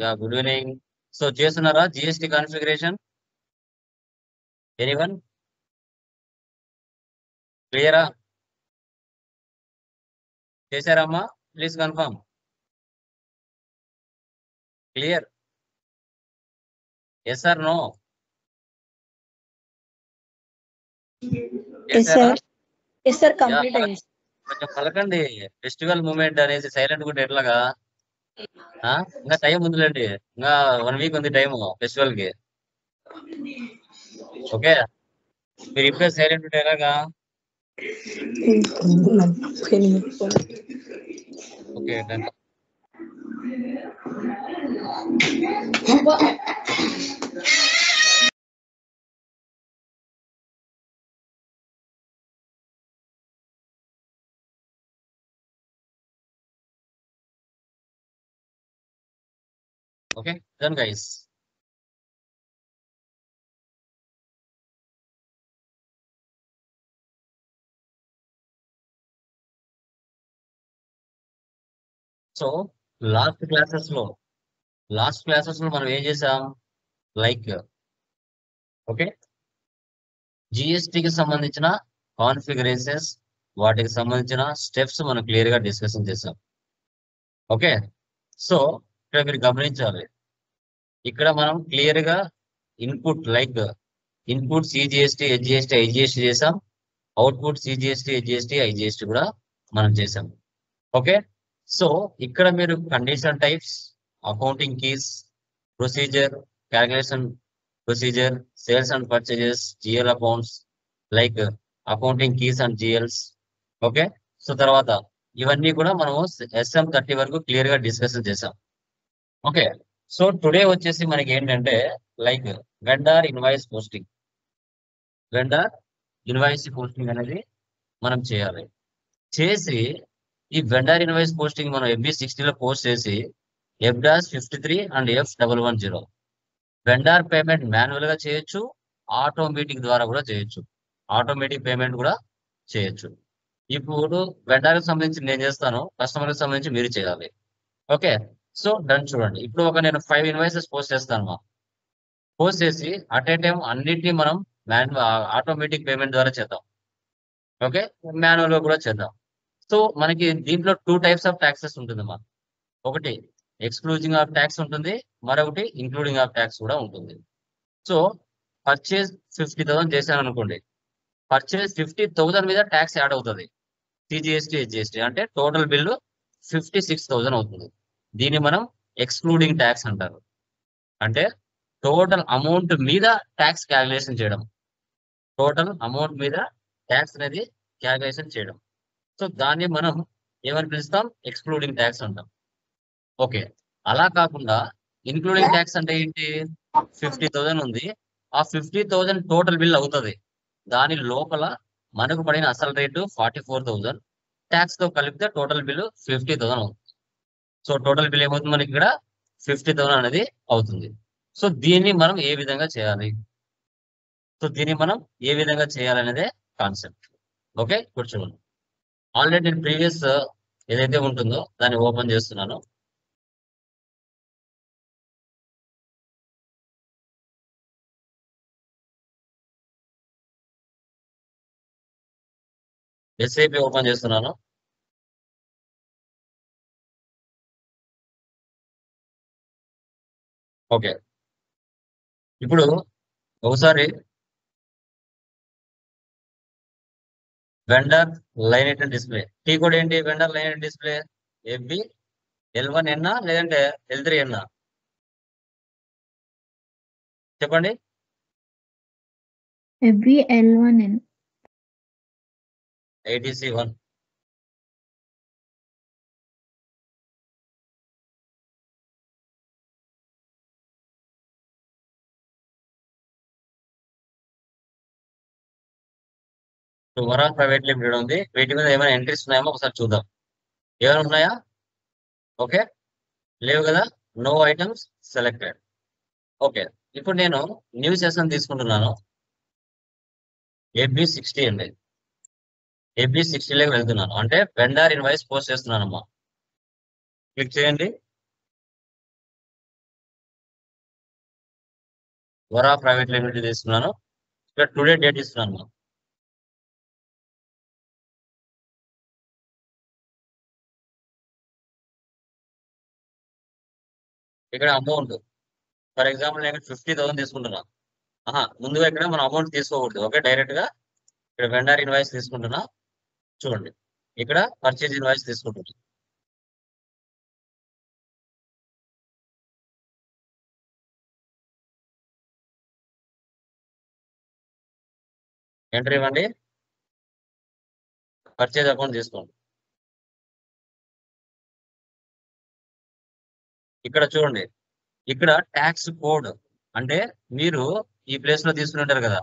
Yeah good evening. So చేస్తున్నారా GST configuration? Anyone క్లియరా? చేశారమ్మా? Please confirm. Clear? Yes or no? చేశారా? Yes sir complete అయింది. కొంచెం పలకండి. ఫెస్టివల్ మూమెంట్ అనేసి సైలెంట్ కూడా ఎట్లాగా? ఇంకా టైం ఉందిలేండి, ఇంకా 1 వీక్ ఉంది టైం ఫెస్టివల్ కి. ఓకే, మీరు ఇప్పుడే సైలెంట్ ఉంటే ఎలాగా? Okay done. Okay done guys. So last classes లో మనం ఏం చేసాం? లైక్ ఓకే, జిఎస్టికి సంబంధించిన కాన్ఫిగరేషన్స్, వాటికి సంబంధించిన స్టెప్స్ మనం క్లియర్ గా డిస్కషన్ చేసాం. ఓకే, సో ఇక్కడ మీరు గమనించాలి, ఇక్కడ మనం క్లియర్ గా input like input CGST, HGST, IGST చేసాం. అవుట్పుట్ సిజిఎస్టి, హెచ్జిఎస్టి, ఐజిఎస్టి కూడా మనం చేసాం. ఓకే, సో ఇక్కడ మీరు condition types, accounting keys, procedure, calculation procedure, sales and purchases, GL accounts, like accounting keys and GLs. Okay, so తర్వాత ఇవన్నీ కూడా మనము SM30 వరకు క్లియర్ గా డిస్కషన్ చేసాం. ఓకే, సో టుడే వచ్చేసి మనకి ఏంటంటే like vendor invoice posting. Vendor invoice posting అనేది మనం చేయాలి. చేసి ఈ వెండర్ ఇన్వాయిస్ పోస్టింగ్ మనం FB60 పోస్ట్ చేసి F-53 and F110 vendor payment manual గా చేయొచ్చు, ఆటోమేటిక్ ద్వారా కూడా చేయొచ్చు. ఆటోమేటిక్ పేమెంట్ కూడా చేయొచ్చు. ఇప్పుడు వెండర్ కి సంబంధించి నేను చేస్తాను, కస్టమర్ కి సంబంధించి మీరు చేయాలి. Okay, so done. చూడండి, ఇప్పుడు నేను 5 ఇన్వాయిసెస్ పోస్ట్ చేస్తాను. పోస్ట్ చేసి అట్ ఏ టైం అన్నిటినీ మనం ఆటోమేటిక్ పేమెంట్ ద్వారా చేద్దాం. ఓకే, మాన్యువల్ గా కూడా చేద్దాం. సో మనకి దీంట్లో 2 టైప్స్ ఆఫ్ ట్యాక్సెస్ ఉంటుంది. ఒకటి ఎక్స్క్లూజింగ్ ఆఫ్ ట్యాక్స్ ఉంటుంది, మరొకటి ఇంక్లూడింగ్ ఆఫ్ ట్యాక్స్ కూడా ఉంటుంది. సో పర్చేజ్ 50,000 చేశాను అనుకోండి, పర్చేజ్ 50,000 మీద ట్యాక్స్ యాడ్ అవుతుంది. సిజిఎస్టి, హెచ్జిఎస్టి అంటే టోటల్ బిల్లు 56,000 అవుతుంది. దీన్ని మనం ఎక్స్క్లూడింగ్ ట్యాక్స్ అంటారు. అంటే టోటల్ అమౌంట్ మీద ట్యాక్స్ క్యాలిక్యులేషన్ చేయడం. టోటల్ అమౌంట్ మీద ట్యాక్స్ అనేది క్యాలిక్యులేషన్ చేయడం. సో దాన్ని మనం ఏమని పిలుస్తాం? ఎక్స్క్లూడింగ్ ట్యాక్స్ అంటాం. ఓకే, అలా కాకుండా ఇన్క్లూడింగ్ ట్యాక్స్ అంటే ఏంటి? 50,000 ఉంది, ఆ 50,000 టోటల్ బిల్ అవుతుంది. దాని లోపల మనకు పడిన అసలు రేటు 44,000, ట్యాక్స్ తో కలిపితే టోటల్ బిల్లు 50,000 అవుతుంది. సో టోటల్ బిల్ ఏమవుతుంది మనకి ఇక్కడ? 50,000 అనేది అవుతుంది. సో దీన్ని మనం ఏ విధంగా చేయాలి? అనేదే కాన్సెప్ట్. ఓకే, కూర్చోండి. ఆల్రెడీ నేను ప్రీవియస్ ఏదైతే ఉంటుందో దాన్ని ఓపెన్ చేస్తున్నాను. SAP ఓపెన్ చేస్తున్నాను. ఓకే, ఇప్పుడు ఒకసారి vendor line item display, T code ఏంటి? Vendor line item display FB L1N లేదంటే L3N? చెప్పండి. FB-L1N. ATC1. వరాల్ ప్రైవేట్ లిమిటెడ్ ఉంది. వీటి మీద ఏమైనా ఎంట్రీస్ ఉన్నాయేమో ఒకసారి చూద్దాం. ఏమైనా ఉన్నాయా? ఓకే, లేవు కదా. No items selected. ఓకే, ఇప్పుడు నేను న్యూ సెషన్ తీసుకుంటున్నాను. FB60 అండి. FB60లోకి వెళ్తున్నాను, అంటే వెండర్ ఇన్వాయిస్ పోస్ట్ చేస్తున్నానమ్మా. క్లిక్ చేయండి. వరా ప్రైవేట్ లిమిటెడ్ తీసుకున్నాను. ఇక్కడ టుడే డేట్ ఇస్తున్నాను. ఇక్కడ అమౌంట్ ఫర్ ఎగ్జాంపుల్ నేను 50,000 తీసుకుంటున్నా. ముందుగా ఇక్కడ మనం అమౌంట్ తీసుకోకూడదు. ఓకే, డైరెక్ట్ గా ఇక్కడ వెండర్ ఇన్వాయిస్ తీసుకుంటున్నా. చూడండి, ఇక్కడ పర్చేజ్ ఇన్వాయిస్ తీసుకుంటున్నా. ఎంట్రీ ఇవ్వండి, పర్చేజ్ అకౌంట్ తీసుకోండి. ఇక్కడ చూడండి, ఇక్కడ ట్యాక్స్ కోడ్ అంటే మీరు ఈ ప్లేస్ లో తీసుకుంటారు కదా,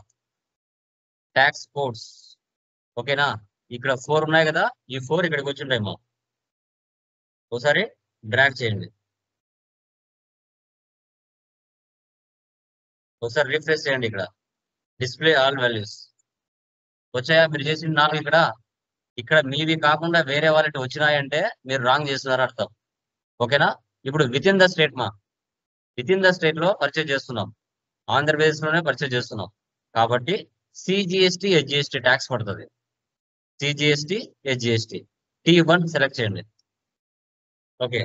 ట్యాక్స్ కోడ్స్. ఓకేనా, ఇక్కడ 4 ఉన్నాయి కదా, ఈ 4 ఇక్కడికి వచ్చి ఉంటాయేమో. ఒకసారి డ్రాగ్ చేయండి, ఒకసారి రిఫ్రెష్ చేయండి. ఇక్కడ డిస్ప్లే ఆల్ వాల్యూస్ వచ్చాయా? మీరు చేసిన 4 ఇక్కడ ఇక్కడ మీవి కాకుండా వేరే వాళ్ళకి వచ్చినాయంటే మీరు రాంగ్ చేస్తున్నారు అర్థం. ఓకేనా, ఇప్పుడు with in the state with in the state లో పర్చేజ్ చేస్తున్నాం, ఆంధ్రప్రదేశ్ లోనే పర్చేజ్ చేస్తున్నాం కాబట్టి సిజిఎస్టీ హెచ్జిఎస్టీ ట్యాక్స్ పడుతుంది. సిజిఎస్టీ హెచ్జిఎస్టీ T1 సెలెక్ట్ చేయండి. Okay,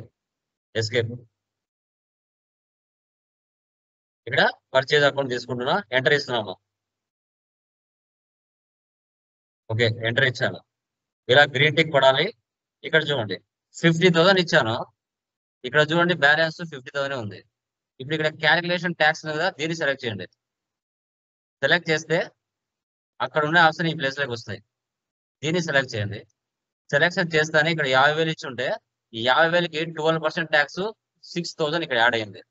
escape. ఇక్కడ పర్చేజ్ అకౌంట్ తీసుకుంటున్నా, ఎంటర్ ఇస్తున్నాము. ఓకే, ఎంటర్ ఇచ్చాను. ఇలా గ్రీన్ టిక్ పడాలి. ఇక్కడ చూడండి 50,000 ఇచ్చాను. ఇక్కడ చూడండి బ్యాలెన్స్ 50,000 ఉంది. ఇప్పుడు ఇక్కడ క్యాలిక్యులేషన్ ట్యాక్స్ కదా, దీన్ని సెలెక్ట్ చేయండి. సెలెక్ట్ చేస్తే అక్కడ ఉన్న ఆప్షన్ ఈ ప్లేస్ లోకి వస్తాయి. దీన్ని సెలెక్ట్ చేయండి. సెలెక్షన్ చేస్తానే ఇక్కడ 50,000 ఇచ్చి ఉంటే ఈ 50,000కి 12% ట్యాక్స్ 6,000 ఇక్కడ యాడ్ అయింది.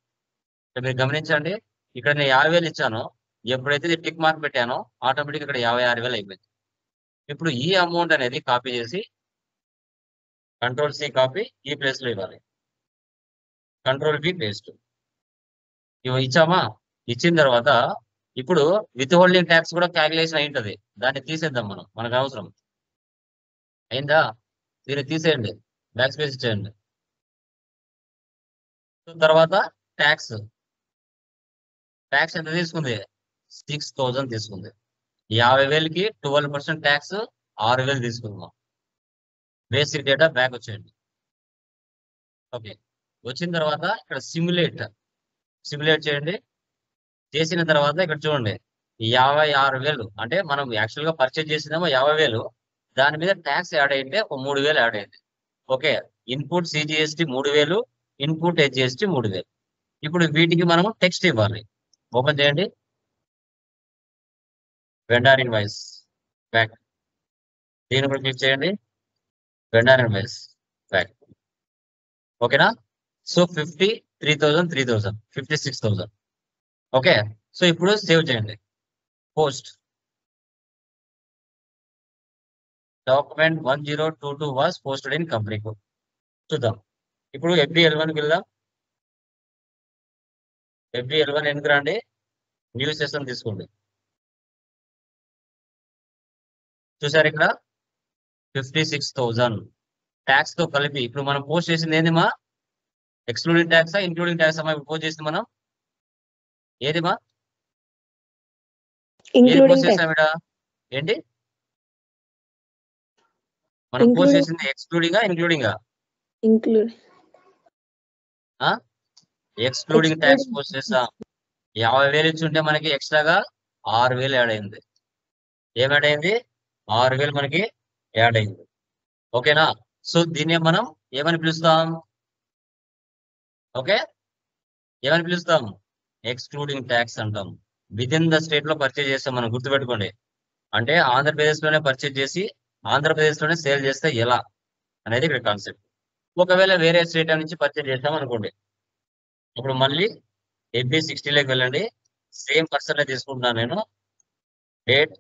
మీరు గమనించండి, ఇక్కడ నేను 50,000 ఇచ్చాను, ఎప్పుడైతే టిక్ మార్క్ పెట్టానో ఆటోమేటిక్ ఇక్కడ 56,000 అయిపోయింది. ఇప్పుడు ఈ అమౌంట్ అనేది కాపీ చేసి Ctrl+C కాపీ ఈ ప్లేస్ లో ఇవ్వాలి. Ctrl+V paste ఇచ్చామా? ఇచ్చిన తర్వాత ఇప్పుడు విత్ హోల్డింగ్ ట్యాక్స్ కూడా క్యాలిక్యులేషన్ అయి ఉంటది, దాన్ని తీసేద్దాం మనకు అవసరం. అయిందా? దీన్ని తీసేయండి, బ్యాక్ స్పేస్ ఇచ్చేయండి. తర్వాత ట్యాక్స్ ఎంత తీసుకుంది? 6,000 తీసుకుంది. 50,000కి 12% ట్యాక్స్ 6,000 తీసుకుందాం. బేసిక్ డేటా బ్యాక్ వచ్చేయండి. ఓకే, వచ్చిన తర్వాత ఇక్కడ సిమ్యులేట్ చేయండి. చేసిన తర్వాత ఇక్కడ చూడండి 56,000 అంటే మనం యాక్చువల్ గా పర్చేజ్ చేసినామో 50,000, దాని మీద ట్యాక్స్ యాడ్ అయితే ఒక 3,000 యాడ్ అయింది. Okay, input CGST 3,000, input HGST 3,000. ఇప్పుడు వీటికి మనము టెక్స్ట్ ఇవ్వాలి. ఓపెన్ చేయండి, వెండర్ ఇన్వాయిస్ బ్యాక్, దీని కూడా క్లిక్ చేయండి, వెండర్ ఇన్వాయిస్ బ్యాక్. ఓకేనా, సో 50, 3,000, 56,000. ఓకే, సో ఇప్పుడు సేవ్ చేయండి. Post document 1022 was posted in company code. చూద్దాం. ఇప్పుడు FD11కి వెళ్దాం. FD11 ఎందుకు రండి, న్యూ సెషన్ తీసుకోండి. చూసారు ఇక్కడ 56,000 ట్యాక్స్ తో కలిపి. ఇప్పుడు మనం పోస్ట్ చేసింది ఏందిమా? ఎక్స్క్లూడింగ్ ట్యాక్సా ఇంక్లూడింగ్ ట్యాక్స్ అమ్మా? ఇప్పుడు పోస్ట్ చేసింది మనం ఏదిమా? ఏది పోస్ట్ చేసామిడా? ఏంటి మనం పోస్ట్ చేసింది? ఎక్స్క్లూడింగా ఇంక్లూడింగా? ఎక్స్క్లూడింగ్ ట్యాక్స్ పోస్ట్ చేసాం. 50,000 ఇచ్చి ఉంటే మనకి ఎక్స్ట్రాగా 6,000 యాడ్ అయింది. ఏం యాడ్ అయింది? 6,000 మనకి యాడ్ అయింది. ఓకేనా, సో దీన్ని మనం ఏమని పిలుస్తాం? ఓకే, ఏమని పిలుస్తాం? ఎక్స్క్లూడింగ్ ట్యాక్స్ అంటాం. విత్ ఇన్ ద స్టేట్ లో పర్చేజ్ చేస్తాం మనం, గుర్తుపెట్టుకోండి. అంటే ఆంధ్రప్రదేశ్ లోనే పర్చేజ్ చేసి ఆంధ్రప్రదేశ్ లోనే సేల్ చేస్తే ఎలా అనేది ఇక్కడ కాన్సెప్ట్. ఒకవేళ వేరే స్టేట్ నుంచి పర్చేజ్ చేస్తాం అనుకోండి, ఇప్పుడు మళ్ళీ FB60లోకి వెళ్ళండి. సేమ్ పర్సన్ తీసుకుంటున్నాను నేను. Date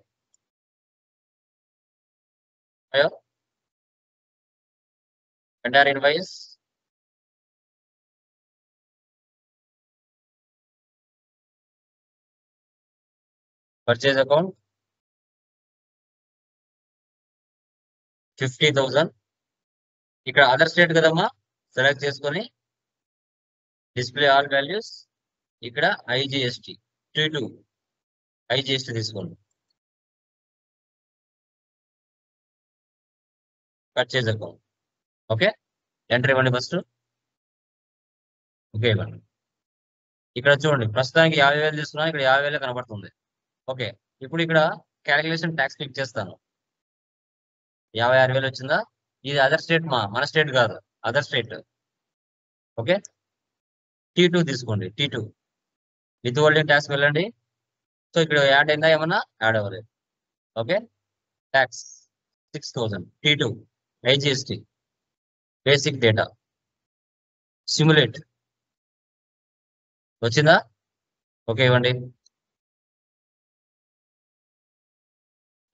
vendor invoice, purchase account 50,000. ఇక్కడ అదర్ స్టేట్ కదమ్మా, సెలెక్ట్ చేసుకొని డిస్ప్లే ఆల్ వాల్యూస్, ఇక్కడ IGST T2 ఐజిఎస్టీ తీసుకోండి. Purchase account. ఓకే, ఎంటర్ ఇవ్వండి ఫస్ట్. ఓకే ఇవ్వండి. ఇక్కడ చూడండి ప్రస్తుతానికి 50,000 తీసుకున్నాను, ఇక్కడ 50,000 కనబడుతుంది. ఓకే, ఇప్పుడు ఇక్కడ క్యాలిక్యులేషన్ ట్యాక్స్ క్లిక్ చేస్తాను. 56,000 వచ్చిందా? ఇది అదర్ స్టేట్, మన స్టేట్ కాదు, అదర్ స్టేట్. ఓకే, T2 తీసుకోండి. T2 విత్ హోల్డింగ్ ట్యాక్స్ వెళ్ళండి. సో ఇక్కడ యాడ్ అయిందా? ఏమన్నా యాడ్ అవ్వలేదు. Okay, tax 6,000. T2 IGST basic data simulate వచ్చిందా? ఓకే ఇవ్వండి.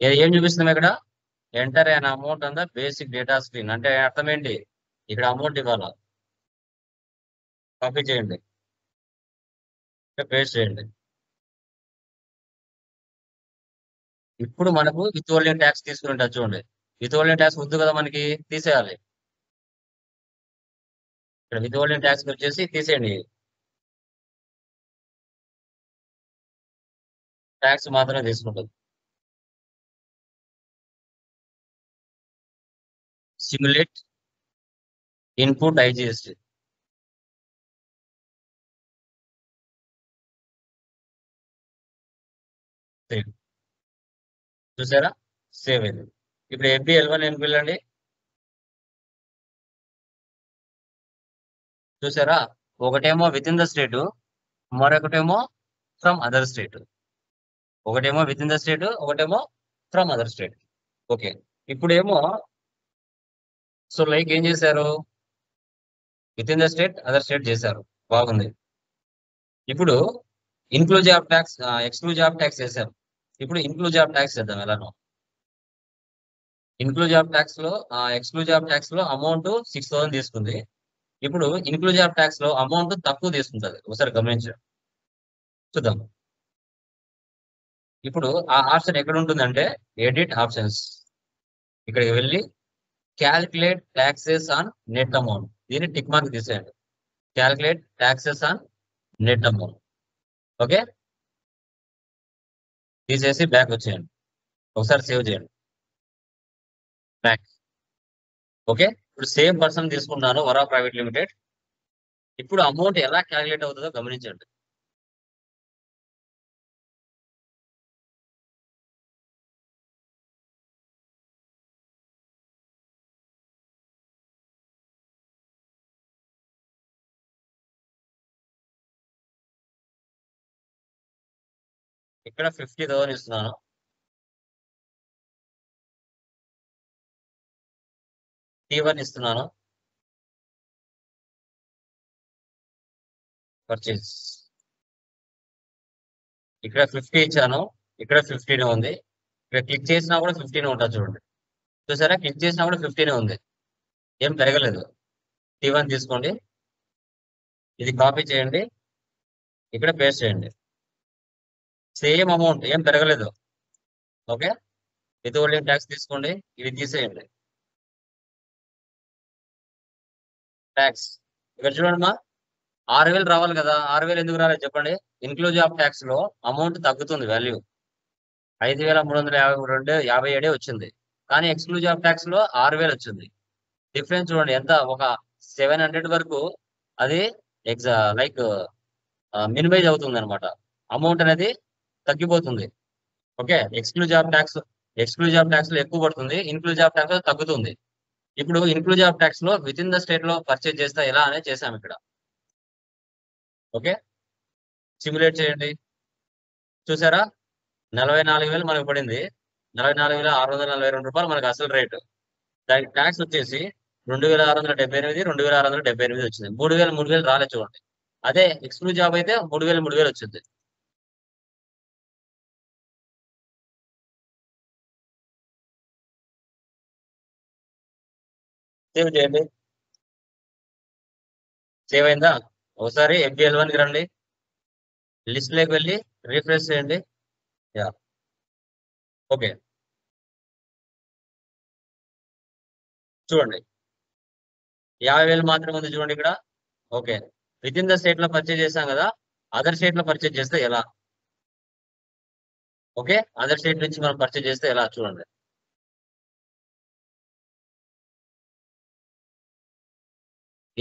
ఏం చూపిస్తున్నాం ఇక్కడ? ఎంటర్ అయిన అమౌంట్ అంతా బేసిక్ డేటా స్క్రీన్. అంటే అర్థం ఏంటి? ఇక్కడ అమౌంట్ ఇవ్వాలా, కాపీ చేయండి, పేస్ట్ చేయండి. ఇప్పుడు మనకు విత్ హోల్డింగ్ ట్యాక్స్ తీసుకుంటా చూడండి. విత్ హోల్డింగ్ ట్యాక్స్ వద్దు కదా, మనకి తీసేయాలి. ఇక్కడ విత్ హోల్డింగ్ ట్యాక్స్ వచ్చేసి తీసేయండి. ట్యాక్స్ మాత్రమే తీసుకుంటుంది. Simulate input IGST. చూసారా? సేవ్ అయింది. ఇప్పుడు FBL1 ఏం వెళ్ళండి. చూసారా? ఒకటేమో విత్ ఇన్ ద స్టేట్, మరొకటేమో ఫ్రమ్ అదర్ స్టేట్. ఒకటేమో విత్ ఇన్ ద స్టేట్, ఒకటేమో ఫ్రమ్ అదర్ స్టేట్. ఓకే, ఇప్పుడేమో సో లైక్ ఏం చేశారు? Within the state, other state చేశారు. బాగుంది. ఇప్పుడు inclusive of tax, exclusive of tax చేశారు. ఇప్పుడు ఇన్క్లూజివ్ ఆఫ్ ట్యాక్స్ చేద్దాం. ఎలానో ఇన్క్లూజివ్ ఆఫ్ ట్యాక్స్ లో, ఎక్స్క్లూజివ్ ఆఫ్ ట్యాక్స్ లో అమౌంట్ 6,000 తీసుకుంది. ఇప్పుడు ఇన్క్లూజివ్ ఆఫ్ ట్యాక్స్ లో అమౌంట్ తక్కువ తీసుకుంటుంది. ఒకసారి గమనించండి, చూద్దాం. ఇప్పుడు ఆ ఆప్షన్ ఎక్కడ ఉంటుందంటే ఎడిట్ ఆప్షన్స్. ఇక్కడికి వెళ్ళి calculate taxes on net amount, దీన్ని టిక్ మార్క్ తీసేయండి. Calculate taxes on net amount. Okay, తీసేసి బ్యాక్ వచ్చేయండి. ఒకసారి సేవ్ చేయండి, బ్యాక్. ఓకే, ఇప్పుడు సేమ్ పర్సన్ తీసుకున్నాను, వరా ప్రైవేట్ లిమిటెడ్. ఇప్పుడు అమౌంట్ ఎలా క్యాలిక్యులేట్ అవుతుందో గమనించండి. ఇక్కడ 50,000 ఇస్తున్నాను. T1 ఇస్తున్నాను. పర్చేజ్. ఇక్కడ 50 ఇచ్చాను, ఇక్కడ 15 ఉంది. ఇక్కడ క్లిక్ చేసినా కూడా 15 ఉంటుంది చూడండి. చూసారా? క్లిక్ చేసినా కూడా 15 ఉంది, ఏం పెరగలేదు. T1 తీసుకోండి, ఇది కాపీ చేయండి, ఇక్కడ పేస్ట్ చేయండి. సేమ్ అమౌంట్, ఏం పెరగలేదు. ఓకే, విత్ హోల్డింగ్ ట్యాక్స్ తీసుకోండి, ఇది తీసేయండి. ట్యాక్స్ ఇక్కడ చూడండి మా, 6,000 రావాలి కదా. 6,000 ఎందుకు రాలేదు చెప్పండి? ఇన్క్లూజివ్ ఆఫ్ ట్యాక్స్ లో అమౌంట్ తగ్గుతుంది, వాల్యూ 5,357 వచ్చింది. కానీ ఎక్స్క్లూజివ్ ఆఫ్ ట్యాక్స్ లో 6,000 వచ్చింది. డిఫరెన్స్ చూడండి ఎంత, ఒక 700 వరకు అది లైక్ మినిమైజ్ అవుతుంది అనమాట. అమౌంట్ అనేది తగ్గిపోతుంది. ఓకే, ఎక్స్క్లూజివ్ ఆఫ్ ట్యాక్స్ లో ఎక్కువ పడుతుంది, ఇన్క్లూజివ్ ఆఫ్ ట్యాక్స్ లో తగ్గుతుంది. ఇప్పుడు ఇన్క్లూజివ్ ఆఫ్ ట్యాక్స్ లో విత్ ఇన్ ద స్టేట్ లో పర్చేజ్ చేస్తా ఎలా అనేది చేసాం ఇక్కడ. ఓకే, సిమ్యులేట్ చేయండి. చూసారా? 44,000 మనకు పడింది. 44,642 రూపాయలు మనకు అసలు రేటు. దానికి ట్యాక్స్ వచ్చేసి 2,678, 2,678 వచ్చింది. 3,000 3,000 రాలేదు చూడండి. అదే ఎక్స్క్లూజివ్ జాబ్ అయితే 3,000 3,000 వచ్చింది. సేవ్ చేయండి. సేవ్ అయిందా? ఒకసారి FBL1 కి రండి, లిస్ట్ లోకి వెళ్ళి రిఫ్రెష్ చేయండి. యా, ఓకే, చూడండి 50,000 మాత్రమే ఉంది చూడండి ఇక్కడ. Okay, with in the state లో పర్చేజ్ చేశాం కదా, అదర్ స్టేట్ లో పర్చేజ్ చేస్తే ఎలా? ఓకే, అదర్ స్టేట్ నుంచి మనం పర్చేజ్ చేస్తే ఎలా చూడండి.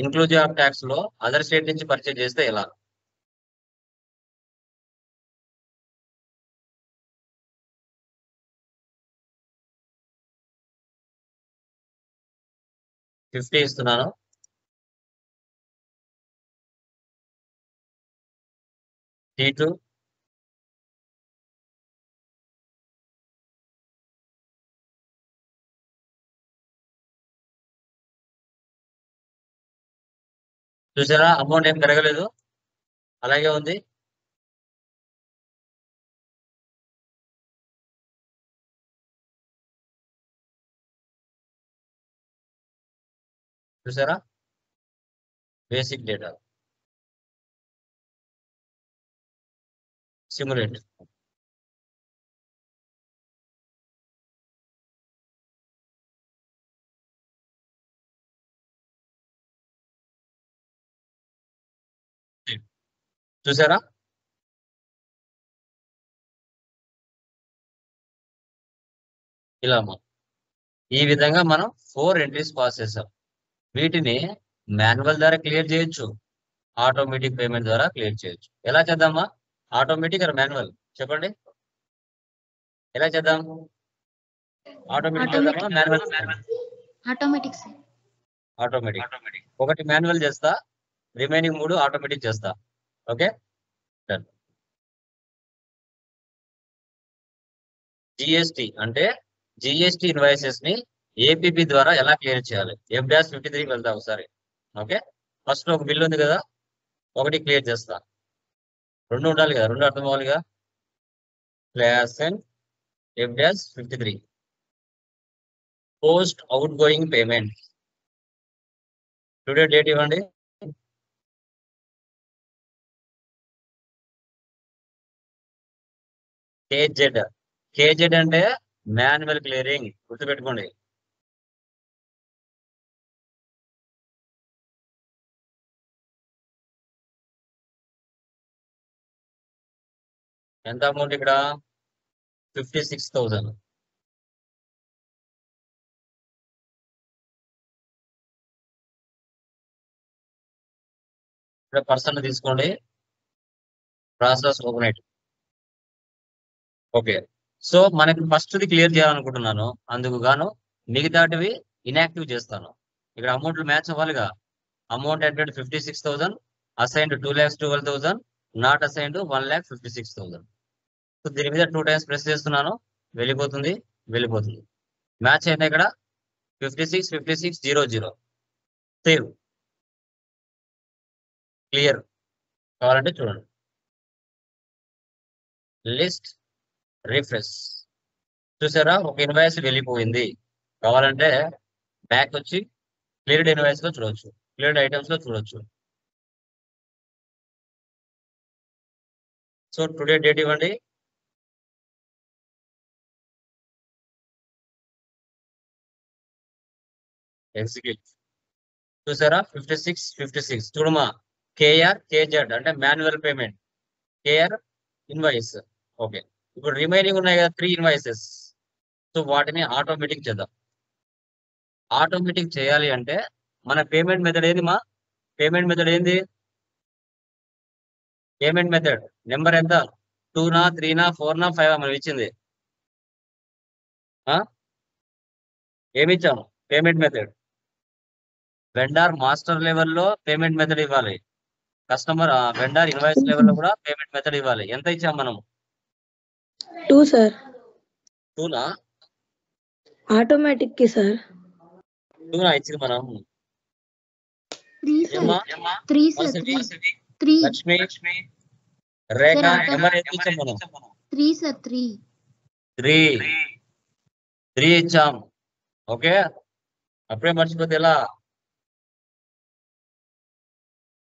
ఇన్క్లూజివ్ ఆఫ్ ట్యాక్స్ లో అదర్ స్టేట్ నుంచి పర్చేజ్ చేస్తే ఎలా? ఫిఫ్టీ ఇస్తున్నాను. T2 చూసారా, అమౌంట్ ఏం పెరగలేదు, అలాగే ఉంది. చూసారా, బేసిక్ డేటా సిమ్యులేట్. చూసారా, ఇలా ఈ విధంగా మనం 4 ఎంట్రీస్ పాస్ చేసాం. వీటిని మాన్యువల్ ద్వారా క్లియర్ చేయొచ్చు, ఆటోమేటిక్ పేమెంట్ ద్వారా క్లియర్ చేయొచ్చు. ఎలా చేద్దామా? ఆటోమేటిక్ ఆర్ మాన్యువల్ చెప్పండి, ఎలా చేద్దాం? ఆటోమేటిక్ చేద్దామా, మాన్యువల్? Automatic sir. ఆటోమేటిక్. ఒకటి మాన్యువల్ చేస్తా, రిమైనింగ్ 3 ఆటోమేటిక్ చేస్తా. Okay, done. జిఎస్టి అంటే జిఎస్టి ఇన్వాయిసెస్ ని ఏపీపీ ద్వారా ఎలా క్లియర్ చేయాలి? F-53 వెళ్దాం ఒకసారి. ఓకే, ఫస్ట్ ఒక బిల్ ఉంది కదా, ఒకటి క్లియర్ చేస్తా. 2 ఉండాలి కదా, 2 అర్థం అవ్వాలిగా. Class and F-53 post outgoing payment. Today date ఇవ్వండి. కేజెడ్ అంటే మాన్యువల్ క్లియరింగ్, గుర్తుపెట్టుకోండి. ఎంత అమౌంట్ ఇక్కడ? 56,000. ఇక్కడ పర్సన్ తీసుకోండి, ప్రాసెస్ ఓపెన్. ఓకే, సో మనకి ఫస్ట్ది క్లియర్ చేయాలనుకుంటున్నాను, అందుకు గాను మిగతాటివి ఇన్యాక్టివ్ చేస్తాను. ఇక్కడ అమౌంట్లు మ్యాచ్ అవ్వాలిగా. Amount entered 56,000, assigned 2,12,000, not assigned 1,56,000. So దీని మీద 2 టైమ్స్ ప్రెస్ చేస్తున్నాను, వెళ్ళిపోతుంది. మ్యాచ్ అయితే ఇక్కడ 56, 56, 00. Save, clear. కావాలంటే చూడండి, లిస్ట్ రిఫ్రెష్. చూసారా, ఒక ఇన్వాయిస్ వెళ్ళిపోయింది. కావాలంటే బ్యాక్ వచ్చి క్లియర్డ్ ఇన్వాయిస్ లో చూడొచ్చు, క్లియర్డ్ ఐటమ్స్ లో చూడొచ్చు. సో టుడే డేట్ ఇవ్వండి. ఎగ్జిక్యూట్. చూసారా, 56, 56. చూడమా, కేఆర్ కేజెడ్ అంటే manual payment, KR invoice. Okay, ఇప్పుడు రిమైనింగ్ ఉన్నాయి కదా 3 ఇన్వాయిసెస్. సో వాటిని ఆటోమేటిక్ చేద్దాం. ఆటోమేటిక్ చేయాలి అంటే మన పేమెంట్ మెథడ్ ఏంది? పేమెంట్ మెథడ్ ఏంది? పేమెంట్ మెథడ్ నెంబర్ ఎంత? 2నా 3నా 4నా 5 మనం ఇచ్చింది. ఏమిచ్చాము? Payment method. వెండార్ మాస్టర్ లెవెల్లో పేమెంట్ మెథడ్ ఇవ్వాలి, కస్టమర్ వెండార్ ఇన్వాయిస్ లెవెల్లో కూడా పేమెంట్ మెథడ్ ఇవ్వాలి. ఎంత ఇచ్చాం మనం? 2 సార్. 2నా? ఆటోమేటిక్ కి సార్. 2నా ఇచ్చింది మనం? 3 సార్. 3 లక్ష్మి రేఖ నెంబర్ ఎంత ఇచ్చాం మనం? 3 సార్. 3 ఇచ్చాం. ఓకే, అప్పుడే మర్చిపోతే ఎలా?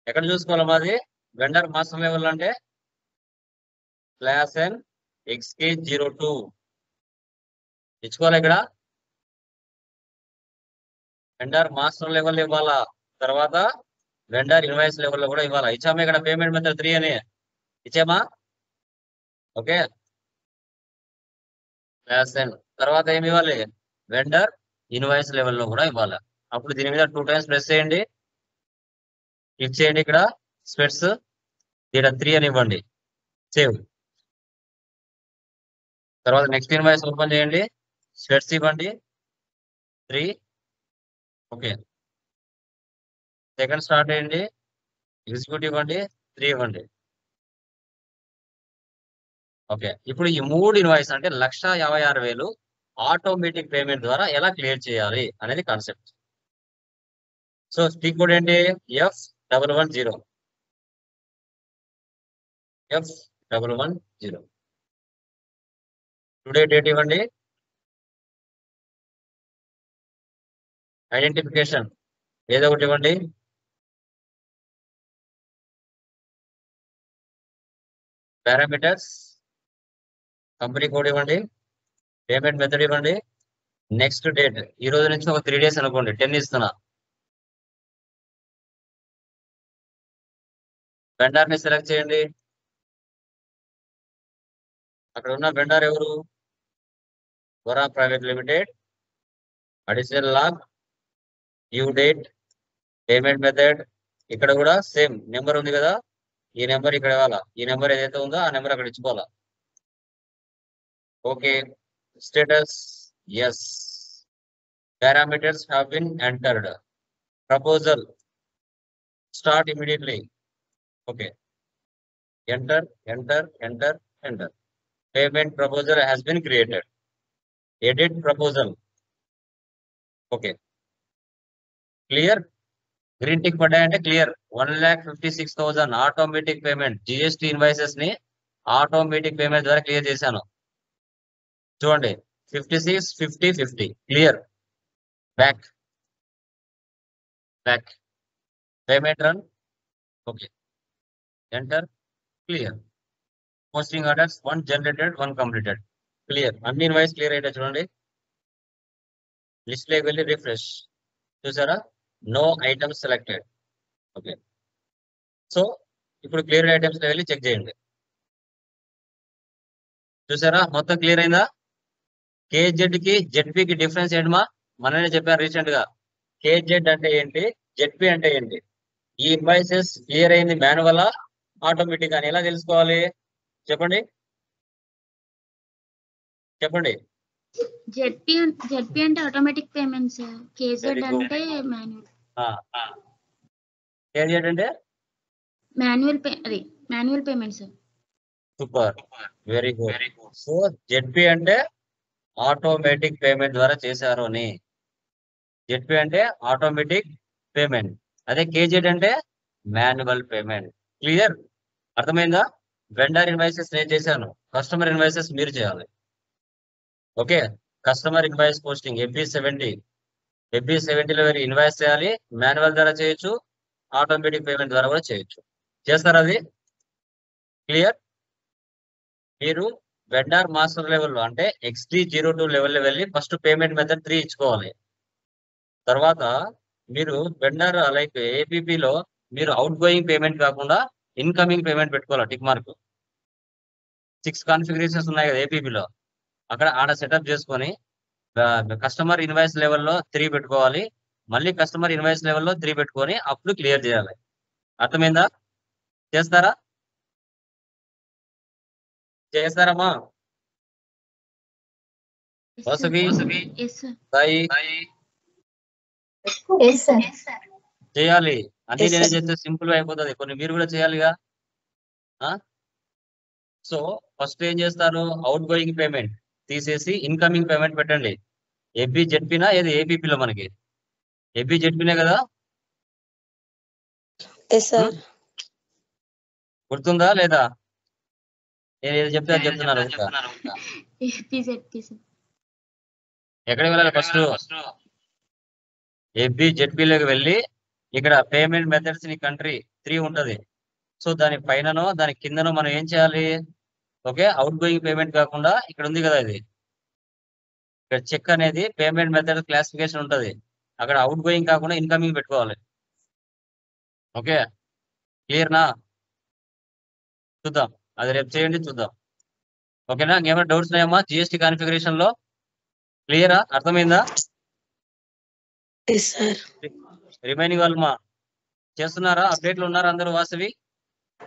ఎక్కడ చూసుకోవాలి మాది? వెండర్ మాస్టర్ లెవెల్ అంటే క్లాస్ అండ్ XK02 ఇచ్చుకోవాలి. ఇక్కడ వెండర్ మాస్టర్ లెవెల్ ఇవ్వాలా, తర్వాత వెండర్ ఇన్వాయిస్ లెవెల్లో కూడా ఇవ్వాలా. ఇచ్చామా ఇక్కడ పేమెంట్ మెథడ్ 3 అని ఇచ్చామా? ఓకే, క్లాస్ ఎన్. తర్వాత ఏమి ఇవ్వాలి? వెండర్ ఇన్వాయిస్ లెవెల్లో కూడా ఇవ్వాలి. అప్పుడు దీని మీద 2 టైమ్స్ ప్రెస్ చేయండి, క్లిక్ చేయండి, ఇక్కడ స్పెట్స్ ఇక్కడ 3 అని ఇవ్వండి, సేవ్. తర్వాత నెక్స్ట్ ఇన్వాయిస్ ఓపెన్ చేయండి, స్పెట్స్ ఇవ్వండి 3. ఓకే, సెకండ్ స్టార్ట్ చేయండి, ఎగ్జిక్యూట్ ఇవ్వండి 3 ఇవ్వండి. ఓకే, ఇప్పుడు ఈ 3 ఇన్వాయిస్ అంటే 1,56,000 ఆటోమేటిక్ పేమెంట్ ద్వారా ఎలా క్లియర్ చేయాలి అనేది కాన్సెప్ట్. సో స్పీక్ కోడ్ ఏంటి? F110. F110. టుడే డేట్ ఇవ్వండి, ఐడెంటిఫికేషన్ ఏదో ఒకటి ఇవ్వండి, పారామీటర్స్ కంపెనీ కోడ్ ఇవ్వండి, పేమెంట్ మెథడ్ ఇవ్వండి, నెక్స్ట్ డేట్ ఈ రోజు నుంచి ఒక 3 days అనుకోండి, 10 ఇస్తున్నా. వెండర్ ని సెలెక్ట్ చేయండి, అక్కడ ఉన్న వెండర్ ఎవరు? Vara private limited. Additional log, due date, payment method. ఇక్కడ కూడా సేమ్ నెంబర్ ఉంది కదా, ఈ నెంబర్ ఇక్కడ ఇవ్వాలా, ఈ నెంబర్ ఏదైతే ఉందో ఆ నెంబర్ అక్కడ ఇచ్చుకోవాలా. Okay, status yes, parameters have been entered, proposal start immediately. Okay, enter enter enter enter. Payment proposal has been created, edit proposal. Okay, clear. Green tick పడ్డాయంటే clear. 1,56,000 automatic payment GST invoices ని automatic payment ద్వారా clear చేశాను. చూడండి 56, 50, 50 clear. Back back, payment run. Okay, enter, clear. Posting orders 1 generated, 1 completed, clear. అన్ని invoice clear అయితే చూడండి, list లోకి వెళ్ళి రిఫ్రెష్, చూసారా? No items selected. Okay, so ఇప్పుడు క్లియర్ ఐటమ్స్ లో వెళ్ళి చెక్ చేయండి, చూసారా మొత్తం క్లియర్ అయిందా? కేజెడ్ కి జెడ్పీకి డిఫరెన్స్ ఏంటమా? మననే చెప్పాను రీసెంట్ గా. కేజెడ్ అంటే ఏంటి, జెడ్పీ అంటే ఏంటి? ఈ ఇన్వాయిసెస్ క్లియర్ అయింది మాన్యువల్ ఆటోమేటిక్ అని ఎలా తెలుసుకోవాలి? చెప్పండి చెప్పండి. జెడ్పీ అంటే ఆటోమేటిక్ పేమెంట్స్, కేజెడ్ అంటే మాన్యువల్. కేజెడ్ అంటే manual payments. Super, very good. So ZP అంటే ఆటోమేటిక్ పేమెంట్ ద్వారా చేశారు అని. జెడ్పీ అంటే ఆటోమేటిక్ పేమెంట్, అదే కేజెడ్ అంటే మాన్యువల్ పేమెంట్. క్లియర్, అర్థమైందా? వెండర్ ఇన్వాయిసెస్ నేను చేశాను, కస్టమర్ ఇన్వాయిసెస్ మీరు చేయాలి. ఓకే, కస్టమర్ ఇన్వాయిస్ పోస్టింగ్ FB70లో మీరు ఇన్వాయిస్ చేయాలి, మాన్యువల్ ద్వారా చేయొచ్చు, ఆటోమేటిక్ పేమెంట్ ద్వారా కూడా చేయొచ్చు. చేస్తారు అది. క్లియర్. మీరు వెండర్ మాస్టర్ లెవెల్లో అంటే XD02 లెవెల్లో వెళ్ళి ఫస్ట్ పేమెంట్ మెథడ్ 3 ఇచ్చుకోవాలి. తర్వాత మీరు వెండర్ లైక్ ఏపీపీలో మీరు అవుట్ గోయింగ్ పేమెంట్ కాకుండా ఇన్కమింగ్ పేమెంట్ పెట్టుకోవాలి. టిక్ మార్క్ 6 కాన్ఫిగరేషన్స్ ఉన్నాయి కదా ఏపీపీలో, అక్కడ ఆడ సెటప్ చేసుకొని కస్టమర్ ఇన్వాయిస్ లెవెల్లో 3 పెట్టుకోవాలి, మళ్ళీ కస్టమర్ ఇన్వాయిస్ లెవెల్లో 3 పెట్టుకొని అప్పుడు క్లియర్ చేయాలి. అర్థమైందా? చేస్తారా? చేస్తారమ్మా? వాసవి, సాయి చేయాలి. అన్ని నేనే చేస్తే సింపుల్ గా అయిపోతుంది, కొన్ని మీరు కూడా చేయాలిగా. సో ఫస్ట్ ఏం చేస్తారు, అవుట్ గోయింగ్ పేమెంట్ తీసేసి ఇన్కమింగ్ పేమెంట్ పెట్టండి. FB-ZPనా ఏది ఏపీపీలో? మనకి FB-ZPనే కదా, గుర్తుందా లేదా? నేను ఏది చెప్తే అది చెప్తున్నాను. ఎక్కడికి వెళ్ళాలి? ఫస్ట్ FB-ZPలోకి వెళ్ళి ఇక్కడ పేమెంట్ మెథడ్స్ ని కంట్రీ 3 ఉంటది. సో దాని పైననో దాని కిందనో మనం ఏం చేయాలి? ఓకే, అవుట్ గోయింగ్ పేమెంట్ కాకుండా ఇక్కడ ఉంది కదా, ఇది ఇక్కడ చెక్ అనేది పేమెంట్ మెథడ్ క్లాసిఫికేషన్ ఉంటది, అక్కడ అవుట్ గోయింగ్ కాకుండా ఇన్కమింగ్ పెట్టుకోవాలి. ఓకే, క్లియర్ నా? చూద్దాం, అది రేపు చేయండి, చూద్దాం. ఓకేనా? ఇంకేమైనా డౌట్స్ ఉన్నాయమ్మా జిఎస్టీ కాన్ఫిగరేషన్ లో? క్లియరా? అర్థమైందా? Yes sir. రిమైనింగ్ వాళ్ళు మా చేస్తున్నారా? అప్డేట్లు ఉన్నారా అందరూ? Vasavi,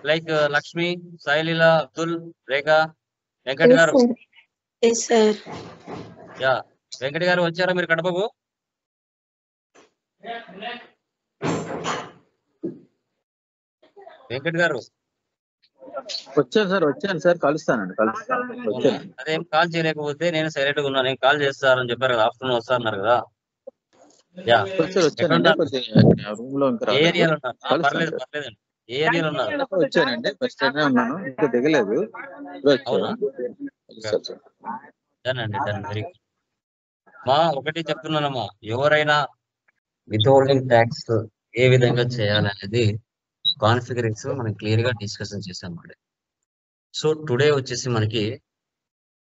like Lakshmi, Saileela, Abdul, Rekha, Venkat garu. Yes sir. Yeah, Venkat గారు వచ్చారా మీరు కడపకు? వెంకట్ గారు వచ్చాను సార్ కలుస్తానండి. వచ్చాను. అదేం కాల్ చేయలేకపోతే నేను సైలెంట్ గా ఉన్నాను. నేను కాల్ చేస్తారని చెప్పారు కదా, ఆఫ్టర్నూన్ వస్తారన్నారు కదా. యా, రూమ్ లో ఇంకా ఏ ఏరియాలో ఉన్నారు? పర్లేదు పర్లేదండి. ఏ ఏరియాలో ఉన్నారు? వచ్చానండి, బస్ స్టాండ్ ఉన్నాను, ఇంకా దిగలేదు. అవునా? Done very good. మా ఒకటి చెప్తున్నానమ్మా, ఎవరైనా విత్హోల్డింగ్ ట్యాక్స్ ఏ విధంగా చేయాలనేది కాన్ఫిగరేషన్ మనం క్లియర్ గా డిస్కషన్ చేసాం. సో టుడే వచ్చేసి మనకి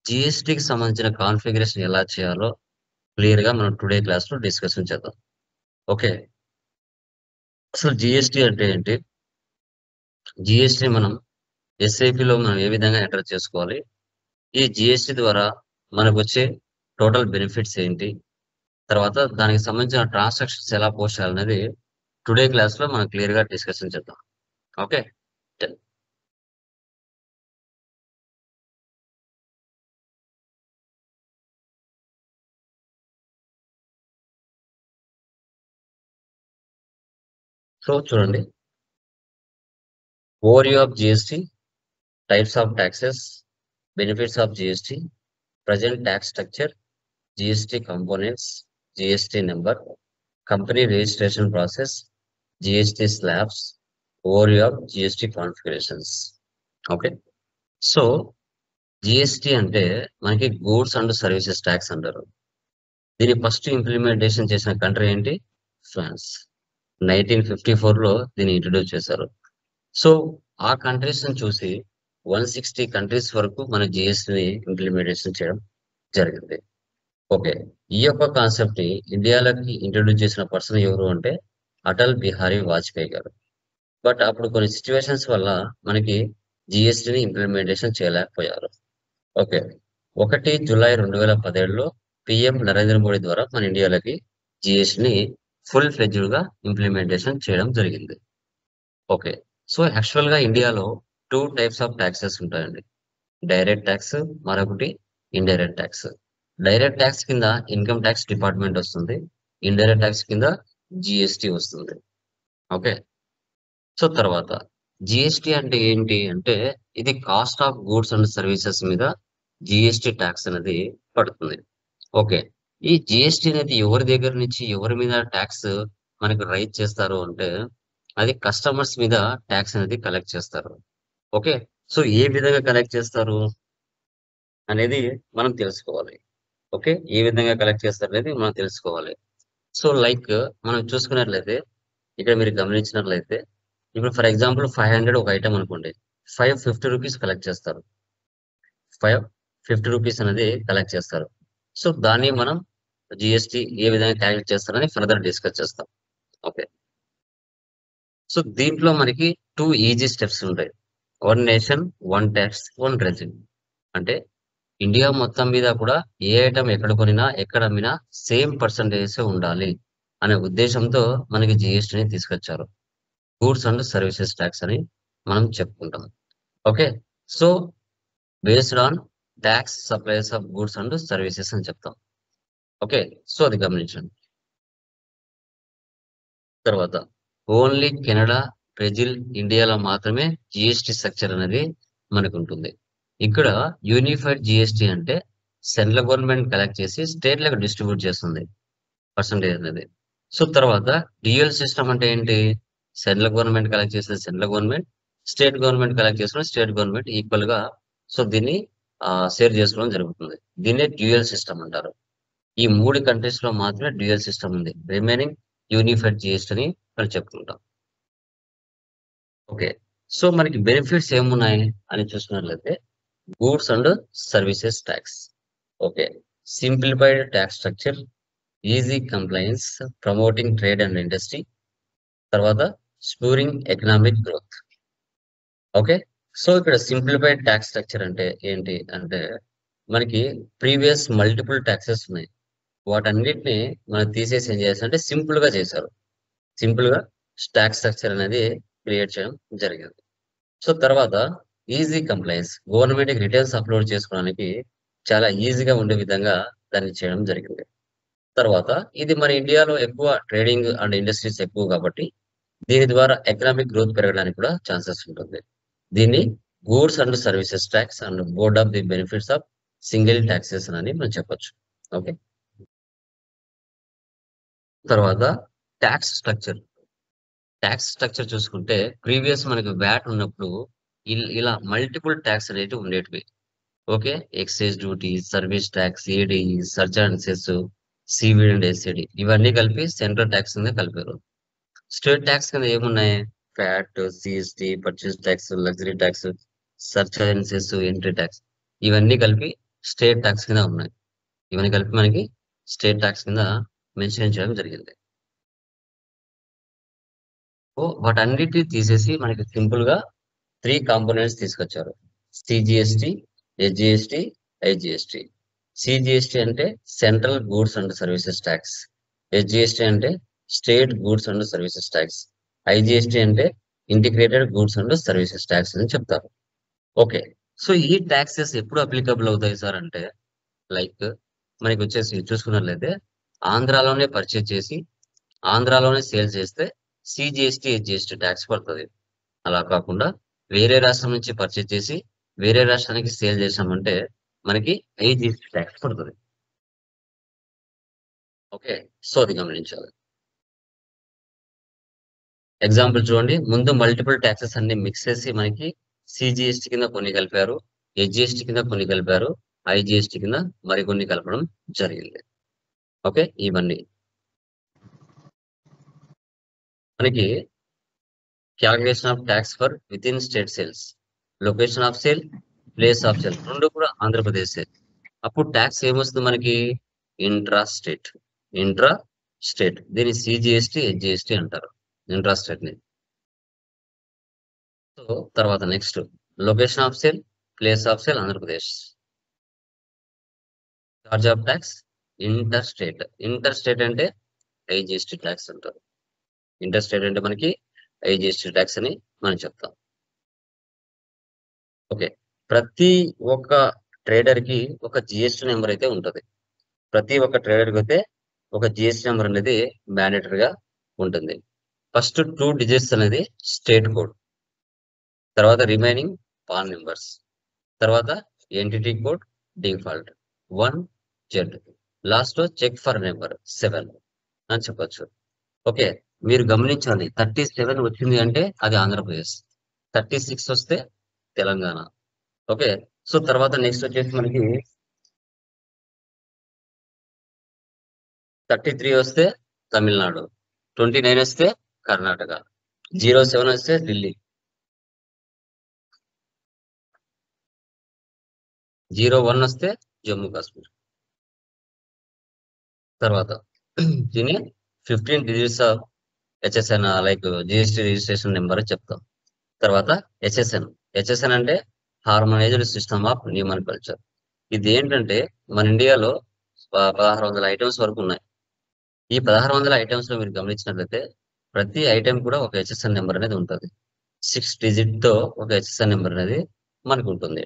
జిఎస్టికి సంబంధించిన కాన్ఫిగరేషన్ ఎలా చేయాలో క్లియర్ గా మనం టుడే క్లాస్ లో డిస్కషన్ చేద్దాం. ఓకే, అసలు జిఎస్టి అంటే ఏంటి? జిఎస్టి మనం ఎస్ఐపిలో మనం ఏ విధంగా ఎంటర్ చేసుకోవాలి? ఈ జిఎస్టి ద్వారా మనకు వచ్చే టోటల్ బెనిఫిట్స్ ఏంటి? తర్వాత దానికి సంబంధించిన ట్రాన్సాక్షన్స్ ఎలా పోస్ట్ చేయాలనేది టుడే క్లాస్ లో మనం క్లియర్ గా డిస్కషన్ చేద్దాం. ఓకే, సో చూడండి, overview of GST, types of taxes, benefits of GST, present tax structure, GST components, GST number, company registration process, GST slabs, overview of GST configurations. Okay, so GST అంటే మనకి goods and services tax అంటారు. దీన్ని first implementation చేసిన country ఏంటి? France. 1954 లో దీన్ని introduce చేశారు. So ఆ కంట్రీస్ ని చూసి 160 కంట్రీస్ వరకు మన జిఎస్టిని ఇంప్లిమెంటేషన్ చేయడం జరిగింది. ఓకే, ఈ యొక్క కాన్సెప్ట్ ని ఇండియాలోకి ఇంట్రడ్యూస్ చేసిన పర్సన్ ఎవరు అంటే అటల్ బిహారీ వాజ్పేయి గారు. బట్ అప్పుడు కొన్ని సిచ్యువేషన్స్ వల్ల మనకి జిఎస్టిని ఇంప్లిమెంటేషన్ చేయలేకపోయారు. ఓకే, 1 జూలై 2017లో పిఎం నరేంద్ర మోడీ ద్వారా మన ఇండియాలోకి జిఎస్టిని ఫుల్ ఫ్లెడ్జ్డ్ గా ఇంప్లిమెంటేషన్ చేయడం జరిగింది. ఓకే, సో యాక్చువల్ గా ఇండియాలో 2 టైప్స్ ఆఫ్ ట్యాక్సెస్ ఉంటాయండి. డైరెక్ట్ ట్యాక్స్, మరొకటి ఇండైరెక్ట్ ట్యాక్స్. డైరెక్ట్ ట్యాక్స్ కింద ఇన్కమ్ ట్యాక్స్ డిపార్ట్మెంట్ వస్తుంది, ఇండైరెక్ట్ ట్యాక్స్ కింద జిఎస్టి వస్తుంది. ఓకే, సో తర్వాత జిఎస్టి అంటే ఏంటి అంటే ఇది cost of goods and services మీద జిఎస్టి ట్యాక్స్ అనేది పడుతుంది. ఓకే, ఈ జిఎస్టి అనేది ఎవరి దగ్గర నుంచి ఎవరి మీద ట్యాక్స్ మనకు రైజ్ చేస్తారు అంటే అది కస్టమర్స్ మీద ట్యాక్స్ అనేది కలెక్ట్ చేస్తారు. ఓకే, సో ఏ విధంగా కలెక్ట్ చేస్తారు అనేది మనం తెలుసుకోవాలి. ఓకే, ఏ విధంగా కలెక్ట్ చేస్తారు అనేది మనం తెలుసుకోవాలి. సో లైక్ మనం చూసుకున్నట్లయితే ఇక్కడ మీరు గమనించినట్లయితే ఇప్పుడు ఫర్ ఎగ్జాంపుల్ 500 ఒక ఐటమ్ అనుకోండి, 550 రూపీస్ కలెక్ట్ చేస్తారు. 550 రూపీస్ అనేది కలెక్ట్ చేస్తారు. సో దాన్ని మనం జిఎస్టి ఏ విధంగా క్యాలిక్యులేట్ చేస్తారని ఫర్దర్ డిస్కస్ చేస్తాం. ఓకే, సో దీంట్లో మనకి 2 ఈజీ స్టెప్స్ ఉంటాయి. 1 నేషన్ 1 ట్యాక్స్ 1 రెజిమ్. అంటే ఇండియా మొత్తం మీద కూడా ఏ ఐటమ్ ఎక్కడ కొనినా ఎక్కడ అమ్మినా సేమ్ పర్సంటేజెస్ ఉండాలి అనే ఉద్దేశంతో మనకి జిఎస్టిని తీసుకొచ్చారు. గూడ్స్ అండ్ సర్వీసెస్ ట్యాక్స్ అని మనం చెప్పుకుంటాం. Okay, so based on tax supplies of goods and services అని చెప్తాం. ఓకే, సో అది గమనించండి. తర్వాత ఓన్లీ కెనడా, బ్రెజిల్, ఇండియాలో మాత్రమే జిఎస్టి స్ట్రక్చర్ అనేది మనకు ఉంటుంది. ఇక్కడ యూనిఫైడ్ జిఎస్టి అంటే సెంట్రల్ గవర్నమెంట్ కలెక్ట్ చేసి స్టేట్లకు డిస్ట్రిబ్యూట్ చేస్తుంది పర్సంటేజ్ అనేది. సో తర్వాత డ్యూయల్ సిస్టమ్ అంటే ఏంటి? సెంట్రల్ గవర్నమెంట్ కలెక్ట్ చేసేది central government, state government collect చేసుకుని స్టేట్ గవర్నమెంట్ ఈక్వల్ గా సో దీన్ని షేర్ చేసుకోవడం జరుగుతుంది. దీన్నే డ్యూయల్ సిస్టమ్ అంటారు. ఈ 3 కంట్రీస్ లో మాత్రమే డ్యూయల్ సిస్టమ్ ఉంది. రిమైనింగ్ యూనిఫైడ్ జిఎస్టి అని మనం చెప్పుకుంటాం. ఓకే, సో మనకి బెనిఫిట్స్ ఏమున్నాయి అని చూసుకున్నట్లయితే goods and services tax. Okay, simplified tax structure, easy compliance, promoting trade and industry, తర్వాత spurring economic growth. Okay, so ఇక్కడ సింప్లిఫైడ్ ట్యాక్స్ స్ట్రక్చర్ అంటే ఏంటి అంటే మనకి ప్రీవియస్ మల్టిపుల్ ట్యాక్సెస్ ఉన్నాయి. వాటన్నిటిని మనం తీసేసి ఏం చేయాలంటే సింపుల్ గా చేశారు. సింపుల్ గా ట్యాక్స్ స్ట్రక్చర్ అనేది క్రియేట్ చేయడం జరిగింది. సో తర్వాత easy compliance, government returns upload చేసుకోవడానికి చాలా ఈజీగా ఉండే విధంగా దాన్ని చేయడం జరిగింది. తర్వాత ఇది మన ఇండియాలో ఎక్కువ ట్రేడింగ్ అండ్ ఇండస్ట్రీస్ ఎక్కువ కాబట్టి దీని ద్వారా ఎకనామిక్ గ్రోత్ పెరగడానికి కూడా ఛాన్సెస్ ఉంటుంది. దీన్ని goods and services tax and board of the benefits of single taxes అని మనం చెప్పొచ్చు. ఓకే, తర్వాత ట్యాక్స్ స్ట్రక్చర్. ట్యాక్స్ స్ట్రక్చర్ చూసుకుంటే ప్రీవియస్ మనకి వ్యాట్ ఉన్నప్పుడు ఇలా మల్టిపుల్ ట్యాక్స్ అనేవి ఉండేటివి. Okay, excise duty, service tax, AD, surcharges, civil and SAD ఇవన్నీ కలిపి సెంట్రల్ ట్యాక్స్ కింద కలిపారు. స్టేట్ ట్యాక్స్ కింద ఏమున్నాయి? Fat, CST, purchase tax, luxury tax, surcharges, entry tax ఇవన్నీ కలిపి స్టేట్ ట్యాక్స్ కింద ఉన్నాయి. ఇవన్నీ కలిపి మనకి స్టేట్ ట్యాక్స్ కింద మెన్షన్ చేయడం జరిగింది. వాటన్నిటిని తీసేసి మనకి సింపుల్ గా 3 కాంపోనెంట్స్ తీసుకొచ్చారు. CGST, SGST, IGST. సిజిఎస్టి అంటే central goods and services tax, SGST అంటే state goods and services tax, IGST అంటే integrated goods and services tax అని చెప్తారు. ఓకే, సో ఈ ట్యాక్సెస్ ఎప్పుడు అప్లికబుల్ అవుతాయి సార్ అంటే లైక్ మనకి వచ్చేసి చూసుకున్నట్లయితే ఆంధ్రాలోనే పర్చేజ్ చేసి ఆంధ్రాలోనే సేల్ చేస్తే సిజిఎస్టి, ఎస్జిఎస్టి ట్యాక్స్ పడుతుంది. అలా కాకుండా వేరే రాష్ట్రం నుంచి పర్చేజ్ చేసి వేరే రాష్ట్రానికి సేల్ చేసామంటే మనకి ఐజిఎస్టి ట్యాక్స్ పడుతుంది. ఓకే, సో అది గమనించాలి. ఎగ్జాంపుల్ చూడండి, ముందు మల్టిపుల్ ట్యాక్సెస్ అన్ని మిక్స్ చేసి మనకి సిజిఎస్టి కింద కొన్ని కలిపారు, ఎస్జిఎస్టి కింద కొన్ని కలిపారు, ఐజిఎస్టి కింద మరికొన్ని కలపడం జరిగింది. ఓకే, ఇవన్నీ మనకి calculation of tax for with in state sales, location of sale, place of sale రెండు కూడా ఆంధ్రప్రదేశ్. అప్పుడు ట్యాక్స్ ఏమొస్తుంది మనకి? Intra state. దీన్ని సిజిఎస్టి, ఎస్జిఎస్టి అంటారు, ఇంట్రా స్టేట్ ని. సో తర్వాత next location of sale, place of sale Andhra Pradesh. Charge of tax inter state అంటే ఐజిఎస్టి ట్యాక్స్ అంటారు. ఇంటర్ స్టేట్ అంటే మనకి ఐజిఎస్టి ట్యాక్స్ అని మనం చెప్తాం. ఓకే, ప్రతి ఒక్క ట్రేడర్ కి ఒక జిఎస్టి నెంబర్ అయితే ఉంటుంది. ప్రతి ఒక్క ట్రేడర్ కి అయితే ఒక జిఎస్టి నెంబర్ అనేది మ్యాండేటరీగా ఉంటుంది. ఫస్ట్ 2 డిజిట్స్ అనేది స్టేట్ కోడ్, తర్వాత రిమైనింగ్ పాన్ నెంబర్స్, తర్వాత entity code default 1Z, last check for number 7 అని చెప్పొచ్చు. ఓకే, మీరు గమనించాలి 37 వచ్చింది అంటే అది ఆంధ్రప్రదేశ్, 36 వస్తే తెలంగాణ. ఓకే, సో తర్వాత నెక్స్ట్ వచ్చేసి మనకి 33 వస్తే తమిళనాడు, 29 వస్తే కర్ణాటక, 07 వస్తే ఢిల్లీ, 01 వస్తే జమ్మూ కాశ్మీర్. తర్వాత దీని 15 digits of HSN like GST registration number చెప్తాం. తర్వాత హెచ్ఎస్ఎన్ అంటే హార్మోనైజ్డ్ సిస్టమ్ ఆఫ్ న్యూమరికల్చర్. ఇది ఏంటంటే మన ఇండియాలో 1600 ఐటమ్స్ వరకు ఉన్నాయి. ఈ 1600 ఐటమ్స్ లో మీరు గమనించినట్లయితే ప్రతి ఐటమ్ కూడా ఒక హెచ్ఎస్ఎన్ నెంబర్ అనేది ఉంటుంది. 6 డిజిట్ తో ఒక హెచ్ఎస్ఎన్ నెంబర్ అనేది మనకు ఉంటుంది.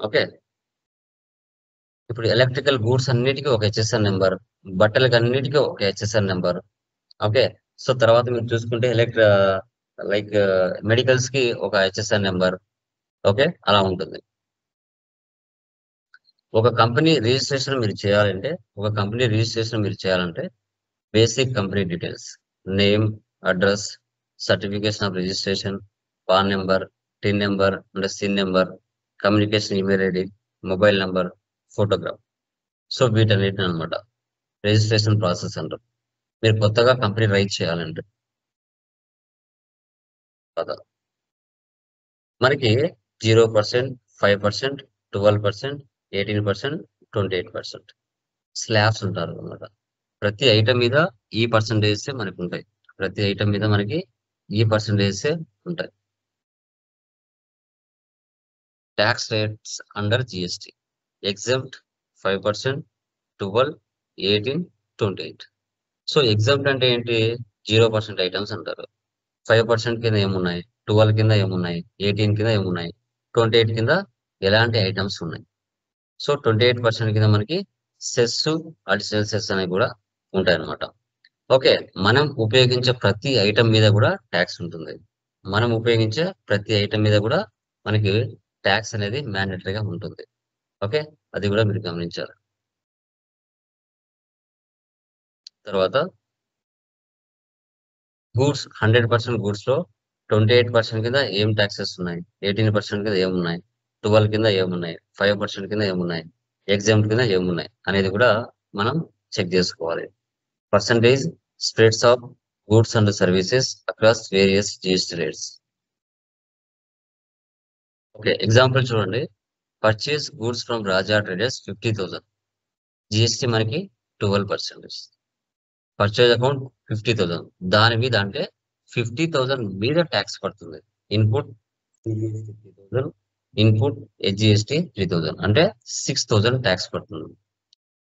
ఓకే, ఇప్పుడు ఎలక్ట్రికల్ గూడ్స్ అన్నిటికీ ఒక హెచ్ఎస్ఎన్ నెంబర్, బట్టలకి అన్నిటికీ ఒక హెచ్ఎస్ఎన్ నెంబర్. ఓకే, సో తర్వాత మీరు చూసుకుంటే లైక్ మెడికల్స్ కి ఒక హెచ్ఎస్ఎన్ నెంబర్. ఓకే, అలా ఉంటుంది. ఒక కంపెనీ రిజిస్ట్రేషన్ మీరు చేయాలంటే basic company details, name, address, certification of registration, PAN number, TIN number అంటే CIN number, communication email ID, mobile number, photograph. So వీటన్నిటిని అనమాట రిజిస్ట్రేషన్ ప్రాసెస్ అంటారు. మీరు కొత్తగా కంపెనీ రైజ్ చేయాలంటే కదా మనకి 0%, 5%, 12%, 18%, 28% స్లాబ్స్ ఉంటారు అనమాట. ప్రతి ఐటమ్ మీద ఈ పర్సంటేజ్ మనకు ఉంటాయి. ప్రతి ఐటమ్ మీద మనకి ఈ పర్సంటేజ్ ఉంటాయి. Tax rates under GST exempt 5%, 12, 18, 28. So exempt అంటే ఏంటి? 0% ఐటమ్స్ అంటారు. 5% కింద ఏమున్నాయి, 12 కింద ఏమున్నాయి, 18 కింద ఏమున్నాయి, 28 కింద ఎలాంటి ఐటమ్స్ ఉన్నాయి. సో 28% కింద మనకి సెస్, అడిషనల్ సెస్ అనేవి కూడా ఉంటాయి అన్నమాట. ఓకే, మనం ఉపయోగించే ప్రతి ఐటమ్ మీద కూడా ట్యాక్స్ ఉంటుంది. మనం ఉపయోగించే ప్రతి ఐటమ్ మీద కూడా మనకి ట్యాక్స్ అనేది మ్యాండేటరీగా ఉంటుంది. ఓకే, అది కూడా మీరు గమనించాలి. తర్వాత గూడ్స్ 100% గూడ్స్ లో 28% కింద ఏం ట్యాక్సెస్ ఉన్నాయి, 18% కింద ఏమున్నాయి, 12 కింద ఏమున్నాయి, 5% కింద ఏమున్నాయి, ఎగ్జామ్ కింద ఏమున్నాయి అనేది కూడా మనం చెక్ చేసుకోవాలి. Percentage spreads of goods and services across various GST rates. Okay, example చూడండి. Purchase goods from Raja traders 50,000, GST మనకి 12%. పర్చేజ్ అకౌంట్ 50,000, దాని మీద అంటే 50,000 మీద ట్యాక్స్ పడుతుంది. ఇన్పుట్ 50,000, ఇన్పుట్ జిఎస్టీ 3,000 అంటే 6,000 ట్యాక్స్ పడుతుంది.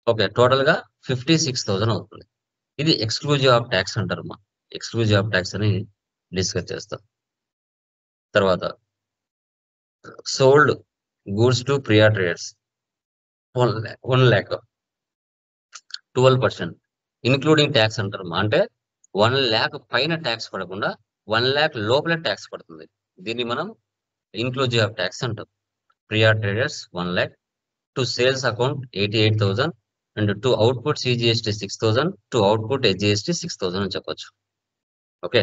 ఓకే, టోటల్ గా 56,000 అవుతుంది. ఇది ఎక్స్క్లూజివ్ ఆఫ్ ట్యాక్స్ అంటారు. మా ఎక్స్క్లూజివ్ ఆఫ్ ట్యాక్స్ అని డిస్కస్ చేస్తాం. తర్వాత sold goods to Priya traders 1 lakh 12%, including tax అంటారు. అంటే 1 lakh పైన ట్యాక్స్ పడకుండా 1 lakh లోపల ట్యాక్స్ పడుతుంది. దీన్ని మనం ఇన్క్లూజివ్ ఆఫ్ ట్యాక్స్ అంటాం. Priya traders 1 lakh, to sales account 88,000 and to output CGST 6,000, to output HGST 6,000 అని చెప్పొచ్చు. ఓకే,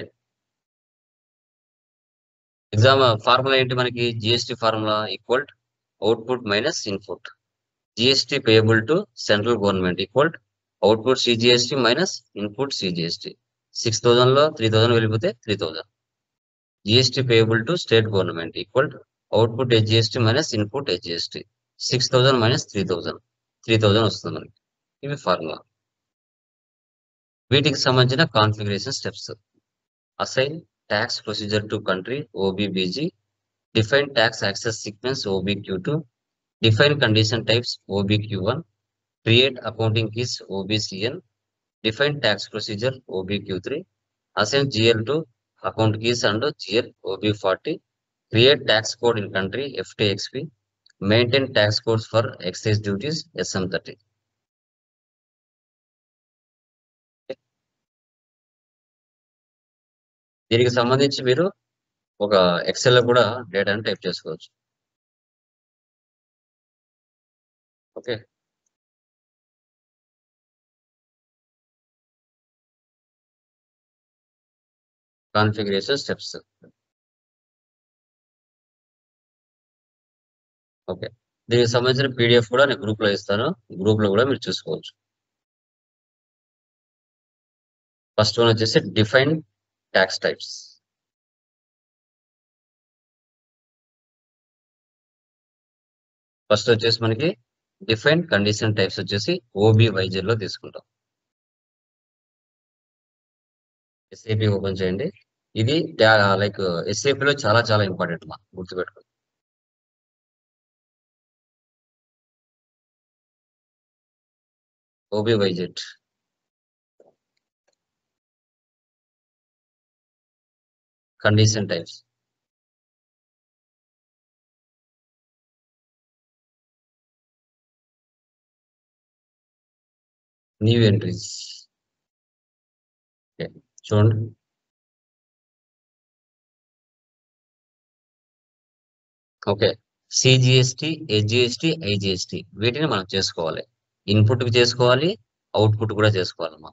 ఎగ్జామ్ ఫార్ములా ఏంటి మనకి? GST formula equal output minus input. GST payable to central government equal output CGST minus input CGST. 6,000 లో 3,000 వెళ్ళిపోతే 3,000. GST payable to state government equal output HGST minus input HGST. 6,000 minus 3,000 వస్తుంది మనకి. ఇవి formula. వీటికి సంబంధించిన configuration steps. Assign tax procedure to country OBBG, define tax access sequence OBQ2, define condition types OBQ1, create accounting keys OBCN, define tax procedure OBQ3, assign GL to account keys and GL OB40, create tax code in country FTXP, maintain tax codes for excise duties SM30. దీనికి సంబంధించి మీరు ఒక XL లో కూడా డేటాను type చేసుకోవచ్చు. Okay, configuration steps. Okay, దీనికి సంబంధించిన PDF కూడా నేను గ్రూప్ లో ఇస్తాను. గ్రూప్ లో కూడా మీరు చూసుకోవచ్చు. ఫస్ట్ వన్ వచ్చేసి డిఫైన్ ట్యాక్స్ టైప్స్. ఫస్ట్ వచ్చేసి మనకి డిఫైన్ కండిషన్ టైప్స్ వచ్చేసి OBYJ లో తీసుకుంటాం. SAP ఓపెన్ చేయండి. ఇది లైక్ SAP లో చాలా చాలా ఇంపార్టెంట్ మా గుర్తుపెట్టుకోండి. OBYJ condition types. New entries. చూడండి, ఓకే, CGST, HGST, IGST వీటిని మనం చేసుకోవాలి. ఇన్పుట్ కి చేసుకోవాలి, అవుట్పుట్ కూడా చేసుకోవాలి మా.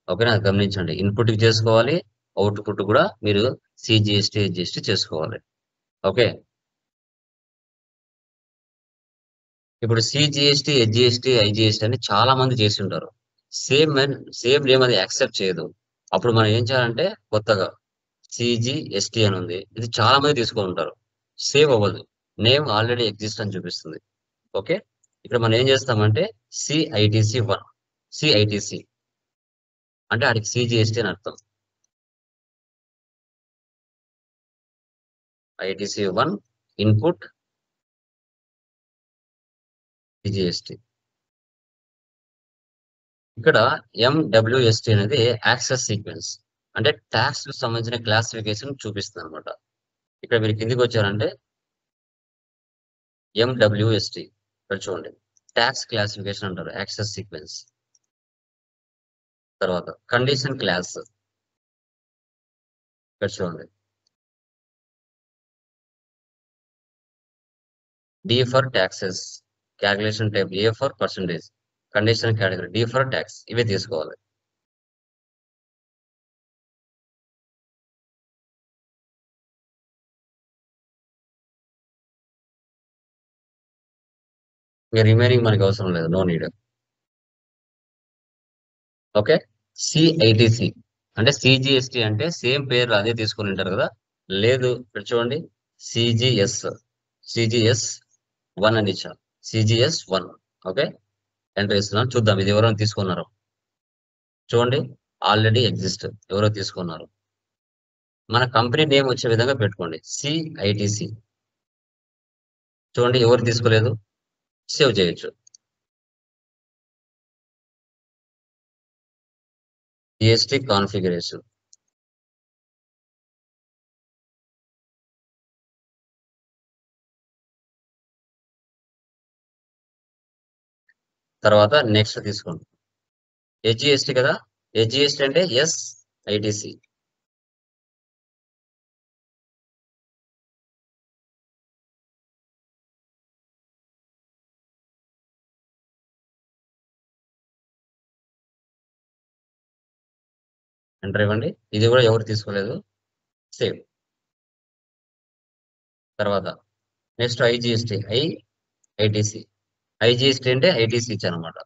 ఓకేనా, గమనించండి. ఇన్పుట్ కి చేసుకోవాలి, అవుట్పుట్ కూడా మీరు CGST, HGST చేసుకోవాలి. ఓకే, ఇప్పుడు CGST, HGST, IGST అని చాలా మంది చేసి ఉంటారు. సేమ్ నేమ్ అది యాక్సెప్ట్ చేయదు. అప్పుడు మనం ఏం చేయాలంటే కొత్తగా CGST అని ఉంది, ఇది చాలా మంది తీసుకొని ఉంటారు. సేవ్ అవ్వదు, నేమ్ ఆల్రెడీ ఎగ్జిస్ట్ అని చూపిస్తుంది. ఓకే, ఇక్కడ మనం ఏం చేస్తామంటే CITC అంటే ఆడికి CGST అని అర్థం. ITC 1 input CGST. ఇక్కడ ఎండబ్ల్యూఎస్టి అనేది యాక్సెస్ సీక్వెన్స్, అంటే ట్యాక్స్ కు సంబంధించిన క్లాసిఫికేషన్ చూపిస్తుంది అనమాట. ఇక్కడ మీరు కిందికి వచ్చారంటే ఎండబ్ల్యూఎస్టి ఇక్కడ చూడండి, ట్యాక్స్ క్లాసిఫికేషన్ అంటారు, యాక్సెస్ సీక్వెన్స్. తర్వాత కండిషన్ క్లాస్ ఇక్కడ చూడండి, D for taxes, calculation type A for percentage, condition category D for tax, ఇవే తీసుకోవాలి. ఇంకా రిమైనింగ్ మనకి అవసరం లేదు, నో నీడ్. ఓకే, సిఐటిసి అంటే సిజిఎస్టి అంటే సేమ్ పేరు అదే తీసుకుని ఉంటారు కదా, లేదు ఇక్కడ చూడండి సిజిఎస్ 1 అని ఇచ్చాను, సిజిఎస్ 1. ఓకే, ఎంటర్ ఇస్తున్నాను, చూద్దాం ఇది ఎవరైనా తీసుకున్నారు. చూడండి ఆల్రెడీ ఎగ్జిస్ట్, ఎవరో తీసుకున్నారు. మన కంపెనీ నేమ్ వచ్చే విధంగా పెట్టుకోండి, సిఐటిసి. చూడండి ఎవరు తీసుకోలేదు, సేవ్ చేయొచ్చు. జిఎస్టి కాన్ఫిగరేషన్, తర్వాత నెక్స్ట్ తీసుకోండి. హెచ్జిఎస్టి కదా, హెచ్జిఎస్టి అంటే ఎస్ఐటిసి. ఎంటర్ ఇవ్వండి, ఇది కూడా ఎవరు తీసుకోలేదు, సేవ్. తర్వాత నెక్స్ట్ ఐజిఎస్టి, ఐటిసి. ఐజిఎస్టి అంటే ఐటిసి ఇచ్చానమాట.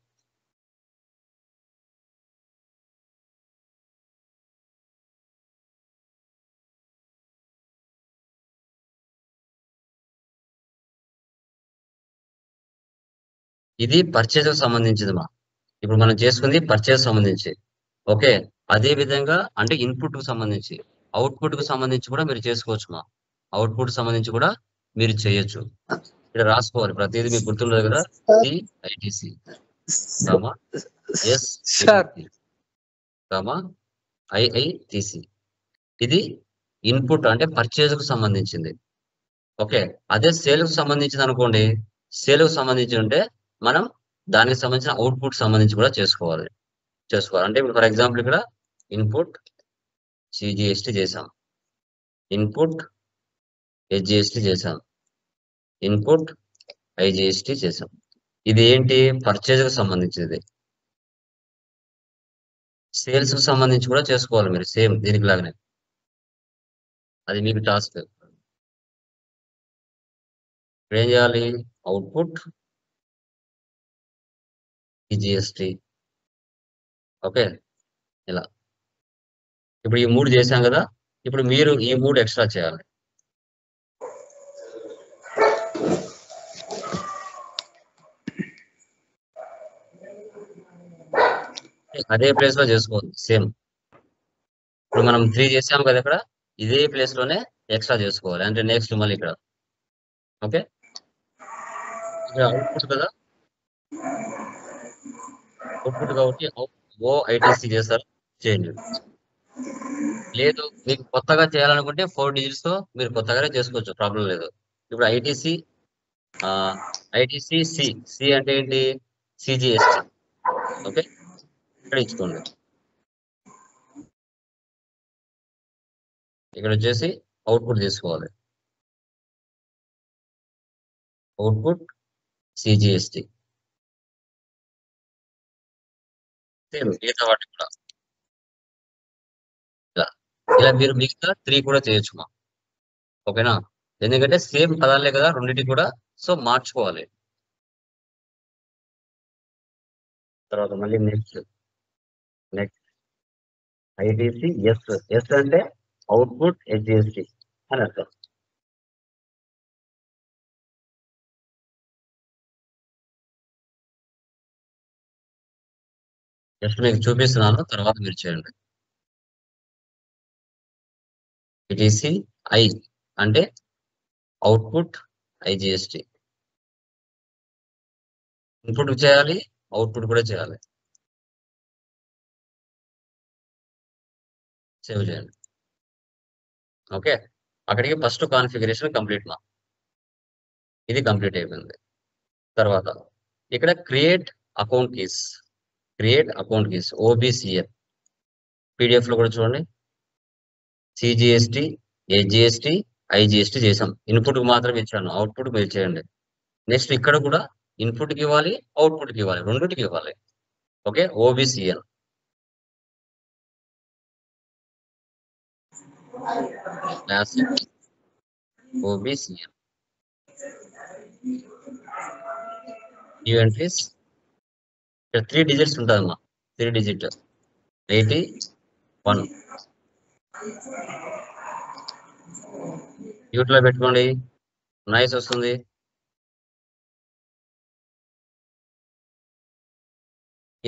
ఇది పర్చేజ్ కు సంబంధించింది మా, ఇప్పుడు మనం చేసుకుంది పర్చేజ్ సంబంధించి. ఓకే, అదే విధంగా అంటే ఇన్పుట్ కు సంబంధించి, అవుట్పుట్ కు సంబంధించి కూడా మీరు చేసుకోవచ్చు మా. అవుట్పుట్ సంబంధించి కూడా మీరు చేయొచ్చు. ఇక్కడ రాసుకోవాలి ప్రతిదీ మీకు గుర్తుండదు కదా, సిఐటిసి ఐఐటిసి. ఇది ఇన్పుట్ అంటే పర్చేజ్ కు సంబంధించింది. ఓకే, అదే సేల్ కు సంబంధించింది అనుకోండి, సేల్ కు సంబంధించి ఉంటే మనం దానికి సంబంధించిన అవుట్పుట్ సంబంధించి కూడా చేసుకోవాలి. అంటే ఇప్పుడు ఫర్ ఎగ్జాంపుల్ ఇక్కడ ఇన్పుట్ సిజిఎస్టి చేసాం, ఇన్పుట్ హెచ్జిఎస్టి చేసాం, ఇన్పుట్ ఐజిఎస్టి చేసాం. ఇది ఏంటి, పర్చేజ్ కు సంబంధించింది. సేల్స్ కు సంబంధించి కూడా చేసుకోవాలి మీరు, సేమ్ దీనికి లాగానే, అది మీకు టాస్క్. ఏం చేయాలి, అవుట్పుట్ సిజిఎస్టి. ఓకే, ఇలా ఇప్పుడు ఈ 3 చేశాం కదా, ఇప్పుడు మీరు ఈ 3 ఎక్స్ట్రా చేయాలి. అదే ప్లేస్ లో చేసుకోవాలి సేమ్. ఇప్పుడు మనం 3 చేసాం కదా, ఇక్కడ ఇదే ప్లేస్ లోనే ఎక్స్ట్రా చేసుకోవాలి, అంటే నెక్స్ట్ మళ్ళీ ఇక్కడ. ఓకే, ఇక్కడ అవుట్పుట్ కదా, అవుట్పుట్ కాబట్టి ఓఐటిసి చేస్తారు, చేయండి. లేదు మీకు కొత్తగా చేయాలనుకుంటే 4 డిజిట్స్ తో మీరు కొత్తగానే చేసుకోవచ్చు, ప్రాబ్లం లేదు. ఇప్పుడు ఐటిసి సి అంటే ఏంటి, సిజిఎస్టి. ఓకే, ఇక్కడ ఇచ్చుకోండి. ఇక్కడ వచ్చేసి అవుట్పుట్ తీసుకోవాలి, అవుట్పుట్ సిజిఎస్టి. సేమ్ మిగతా వాటికి కూడా ఇలా మీరు మిగతా 3 కూడా చేయొచ్చు మా. ఓకేనా, ఎందుకంటే సేమ్ పదాలే కదా రెండింటికి కూడా, సో మార్చుకోవాలి. తర్వాత మళ్ళీ నెక్స్ట్ ఐటిసి ఎస్ అంటే అవుట్పుట్ హెచ్జిఎస్టి అని అర్థం. జస్ట్ మీకు చూపిస్తున్నాను, తర్వాత మీరు చేయండి. ఐటిసి ఐ అంటే అవుట్పుట్ ఐజిఎస్టి. ఇన్పుట్ చేయాలి, అవుట్పుట్ కూడా చేయాలి. సేవ్ చేయండి. ఓకే, అక్కడికి ఫస్ట్ కాన్ఫిగరేషన్ కంప్లీట్ మా ఇది కంప్లీట్ అయిపోయింది. తర్వాత ఇక్కడ క్రియేట్ అకౌంట్ కీస్ ఓబిసిఎల్ పీడిఎఫ్ లో కూడా చూడండి. సిజిఎస్టి, ఏజిఎస్టి, ఐజిఎస్టి చేసాం. ఇన్పుట్ కి మాత్రం ఇచ్చాను, అవుట్పుట్ మీరు చేయండి. నెక్స్ట్ ఇక్కడ కూడా ఇన్పుట్ కి ఇవ్వాలి, అవుట్పుట్ కి ఇవ్వాలి, రెండింటికి ఇవ్వాలి. ఓకే, ఓబిసిఎల్ ఓబిసిఎల్ న్యూ ఎంట్రీస్ ఇక్కడ 3 డిజిట్స్ ఉంటుందమ్మా. 3 డిజిట్ 81 మ్యూట్ లో పెట్టుకోండి, నాయిస్ వస్తుంది.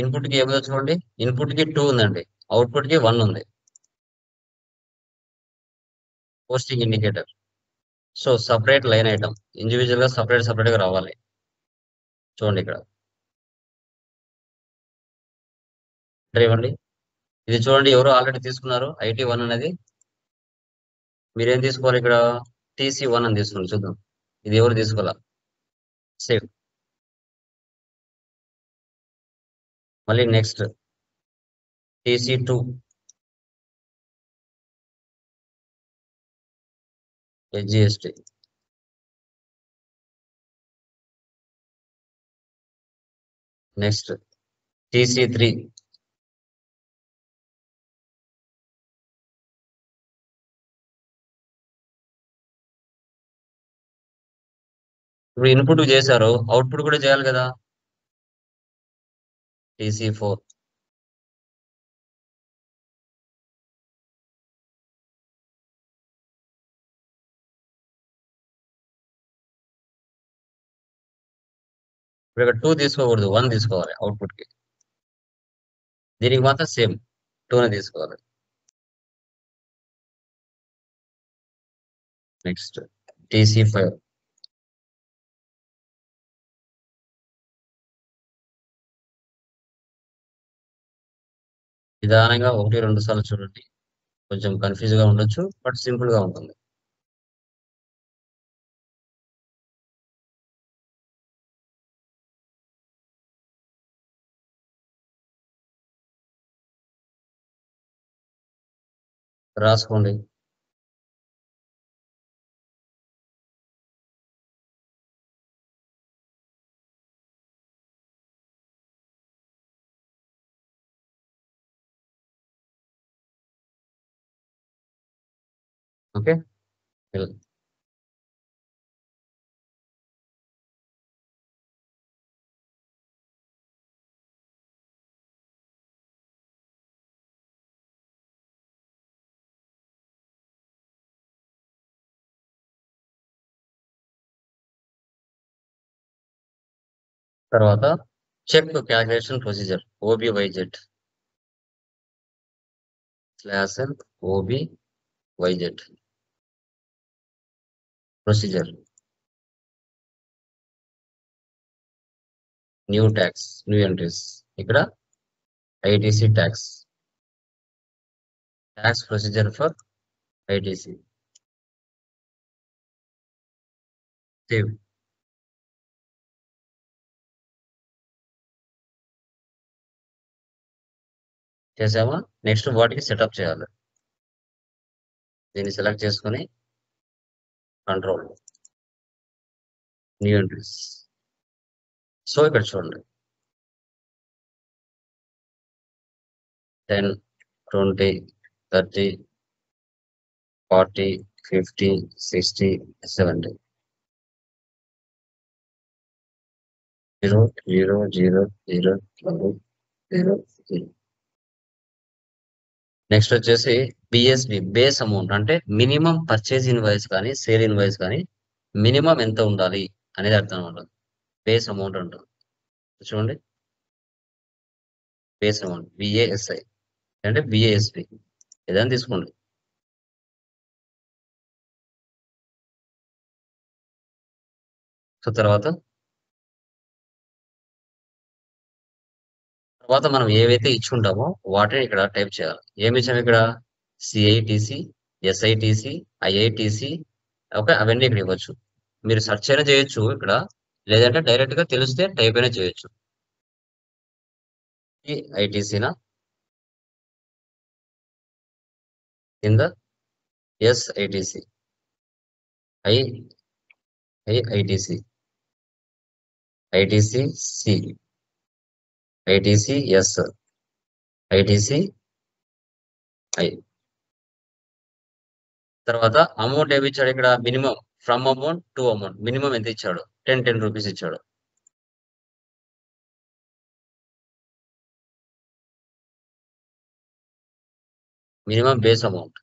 ఇన్పుట్ కి ఏమో చూడండి, ఇన్పుట్ కి 2 ఉందండి, అవుట్పుట్ కి 1 ఉంది. Posting indicator. So separate line item individual గా సపరేట్ గా రావాలి. చూడండి ఇక్కడ ఇవ్వండి. ఇది చూడండి, ఎవరు ఆల్రెడీ తీసుకున్నారు IT1 అనేది. మీరేం తీసుకోవాలి ఇక్కడ, TC1 అని తీసుకోండి. చూద్దాం ఇది ఎవరు తీసుకోవాలా. సేవ్. మళ్ళీ next TC2 SGST. Next TC3 ఇప్పుడు ఇన్పుట్ చేశారు, అవుట్పుట్ కూడా చేయాలి కదా. TC4 ఇప్పుడు ఇక్కడ 2 తీసుకోకూడదు, 1 తీసుకోవాలి అవుట్పుట్ కి. దీనికి మాత్రం సేమ్ 2 తీసుకోవాలి. నెక్స్ట్ TC5 నిదానంగా 1-2 సార్లు చూడండి. కొంచెం కన్ఫ్యూజ్ గా ఉండొచ్చు, బట్ సింపుల్ గా ఉంటుంది. రాసుకోండి. ఓకే, తర్వాత check calculation procedure OBYZ /N OBYZ procedure. New tax, new entries. ఇక్కడ ITC tax procedure for ITC. Save. చేసామా. నెక్స్ట్ వాటికి సెటప్ చేయాలి. దీన్ని సెలెక్ట్ చేసుకొని కంట్రోల్ న్యూ ఎంట్రీస్. సో ఇక్కడ చూడండి 10, 20, 30, 40, 50, 60, 70. 0, 0, 0, 0, 0, 0. నెక్స్ట్ వచ్చేసి BSB బేస్ అమౌంట్, అంటే మినిమం పర్చేజ్ ఇన్వాయిస్ కానీ సేల్ ఇన్వాయిస్ కానీ మినిమం ఎంత ఉండాలి అనేది అర్థం ఉంటుంది. బేస్ అమౌంట్ ఉంటుంది. చూడండి బేస్ అమౌంట్ BASI అంటే BASB ఏదైనా తీసుకోండి. సో తర్వాత తర్వాత మనం ఏవైతే ఇచ్చుకుంటామో వాటిని ఇక్కడ టైప్ చేయాలి. ఏమి ఇచ్చాము ఇక్కడ? సిఐటిసి, ఎస్ఐటిసి, ఐఐటిసి, ఓకే, అవన్నీ ఇక్కడ ఇవ్వచ్చు. మీరు సెర్చ్ అయినా చేయొచ్చు ఇక్కడ, లేదంటే డైరెక్ట్ గా తెలిస్తే టైప్ అయినా చేయొచ్చు. ఐటీసీనా కింద SITC, I IITC, ITC C, ITC S, ITC I. తర్వాత అమౌంట్ ఏమి ఇచ్చాడు ఇక్కడ? Minimum from amount to amount. Minimum ఎంత ఇచ్చాడు? 10 రూపీస్ ఇచ్చాడు. మినిమం బేస్ అమౌంట్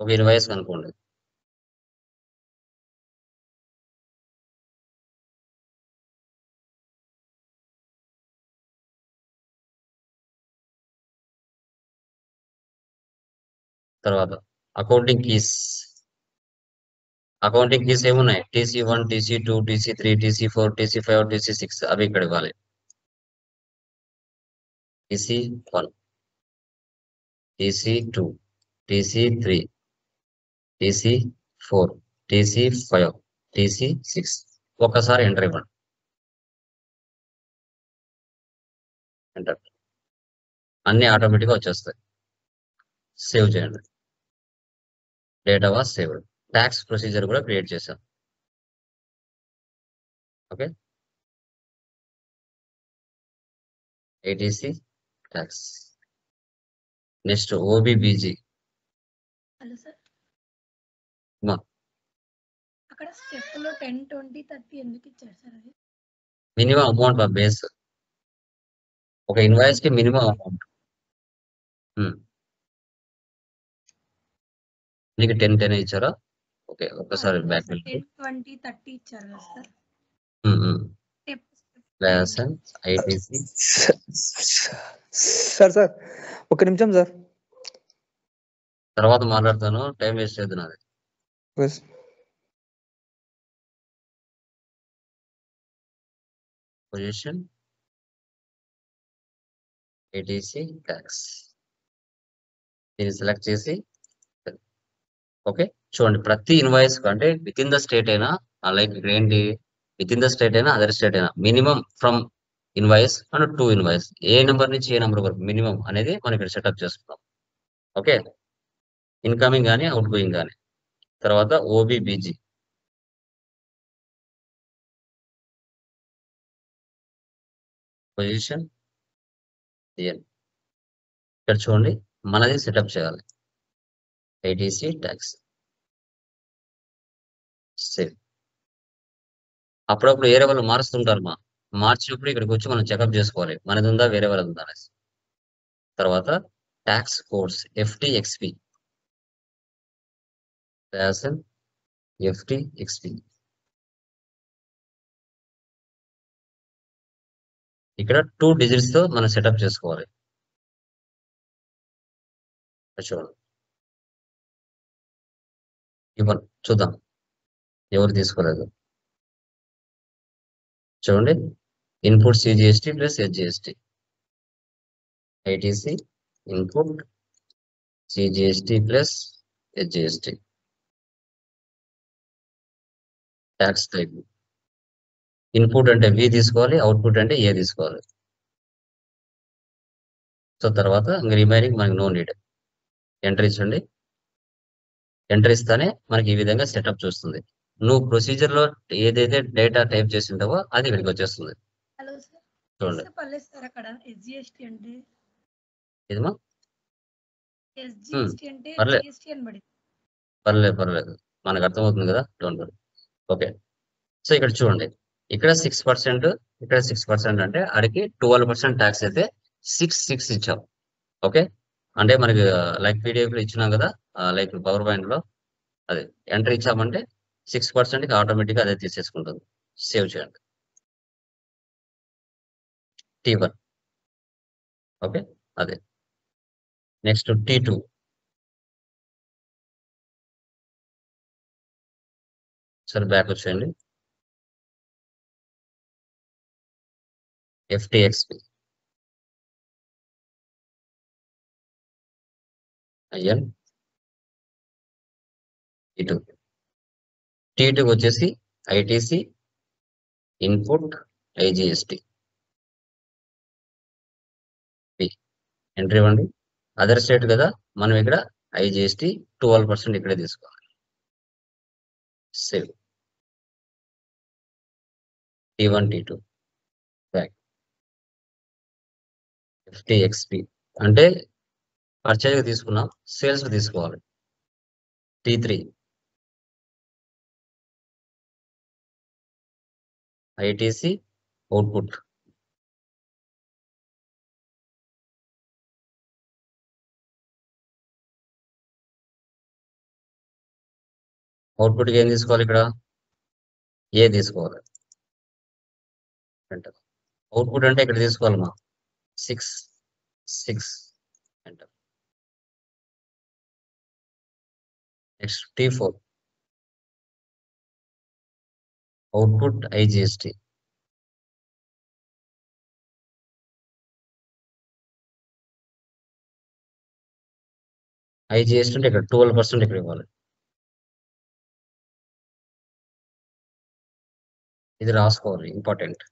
ఒక ఇన్వాయిస్ అనుకోండి. తర్వాత అకౌంటింగ్ కీస్. అకౌంటింగ్ కీస్ ఏమున్నాయి? TC1, TC2, TC3, TC4, TC5, TC6 అవి ఇక్కడ ఇవ్వాలి. TC1, TC2, TC3, TC4, TC5, TC6. ఒక్కసారి ఎంటర్ ఇవ్వండి. ఎంటర్. అన్ని ఆటోమేటిక్గా వచ్చేస్తాయి. సేవ్ చేయండి. Data was saved. Tax procedure కూడా క్రియేట్ చేశాం. Okay, ATC tax. Next OBBG. Hello sir మా అక్కడ స్టెప్ లో 10, 20, 30 ఎందుకు ఇచ్చారు సార్ అది? Minimum amount base. ఒక ఇన్వాయిస్ కి మినిమం అమౌంట్. నీకు 10 ఇచ్చారా? ఓకే, ఒక్కసారి బ్యాక్ వెళ్ళి 10, 20, 30 ఇచ్చారు కదా sir. Step license ITC. Sir ఒక నిమిషం సార్. తర్వాత మాట్లాడతాను, టైం వేస్ట్ చేయద్దు నాది. పొజిషన్ ఏటీసీ ట్యాక్స్ దీన్ని సెలెక్ట్ చేసి, ఓకే చూడండి, ప్రతి ఇన్వాయిస్ అంటే విత్ ఇన్ ద స్టేట్ అయినా, లైక్ ఇక్కడ ఏంటి, విత్ ఇన్ ద స్టేట్ అయినా అదర్ స్టేట్ అయినా, minimum from invoice and to invoice, ఏ నెంబర్ నుంచి ఏ నెంబర్ వరకు మినిమం అనేది మనం ఇక్కడ సెటప్ చేసుకుంటాం. ఓకే, ఇన్కమింగ్ కానీ అవుట్ గోయింగ్ కానీ. తర్వాత ఓబీబీజీ. పొజిషన్ ఇక్కడ చూడండి, మనది సెటప్ చేయాలి. ITC tax save. అప్పుడప్పుడు వేరే వాళ్ళు మారుస్తుంటారు. మార్చినప్పుడు ఇక్కడికి వచ్చి మనం చెకప్ చేసుకోవాలి, మనది ఉందా వేరే వాళ్ళది ఉందా అనేసి. తర్వాత ట్యాక్స్ కోడ్స్ FTXP, FTXP. ఇక్కడ 2 digits తో మనం సెటప్ చేసుకోవాలి. చూడండి, ఇవ్వండి చూద్దాం ఎవరు తీసుకోలేదు. చూడండి, input CGST plus SGST. ITC input CGST plus SGST. Tax type input అంటే V తీసుకోవాలి, అవుట్పుట్ అంటే A తీసుకోవాలి. సో తర్వాత రిమైనింగ్ మనకి నో నీడ్. ఎంటర్ ఇచ్చండి. ఎంటర్ ఇస్తానే మనకి ఈ విధంగా సెటప్ చూస్తుంది. నువ్వు ప్రొసీజర్ లో ఏదైతే డేటా టైప్ చేసి ఉంటావో అది ఇక్కడికి వచ్చేస్తుంది. హలో సార్, చూడండి, పర్లేదు సార్. అక్కడ SGST అంటే ఇదిమా SGST అంటే పర్లేదు. GST అని పడింది. పర్లేదు మనకు అర్థమవుతుంది కదా, డోంట్ వరీ. ఓకే, సో ఇక్కడ చూడండి, ఇక్కడ 6%, ఇక్కడ 6% అంటే అడిగి 12% ట్యాక్స్ అయితే 6 ఇచ్చాం. ఓకే, అంటే మనకి లైక్ PDF లో ఇచ్చినాం కదా, లైక్ పవర్ పాయింట్ లో అదే ఎంటర్ ఇచ్చామంటే 6% ఆటోమేటిక్ గా అదే తీసేసుకుంటుంది. సేవ్ చేయండి. T1. ఓకే, అదే. Next T2. సరే బ్యాక్ వచ్చేయండి. FTXP, IN T2. T2 వచ్చేసి ITC, ఇన్పుట్, IGST. ఎంట్రీ ఇవ్వండి. అదర్ స్టేట్ కదా, మనం ఇక్కడ IGST 12% ఇక్కడే తీసుకోవాలి. Save. T1, T2 back. FTXP అంటే పర్చేజ్ తీసుకున్నాం, సేల్స్ తీసుకోవాలి. T3 ITC, output. అవుట్పుట్కి ఏం తీసుకోవాలి, ఇక్కడ ఏ తీసుకోవాలి. ఎంటర్. అవుట్పుట్ అంటే ఇక్కడ తీసుకోవాలి మా 6 enter. Next T4 output IGST. IGST అంటే ఇక్కడ 12% ఇక్కడ ఇవ్వాలి. ఇది రాసుకోవాలి, important.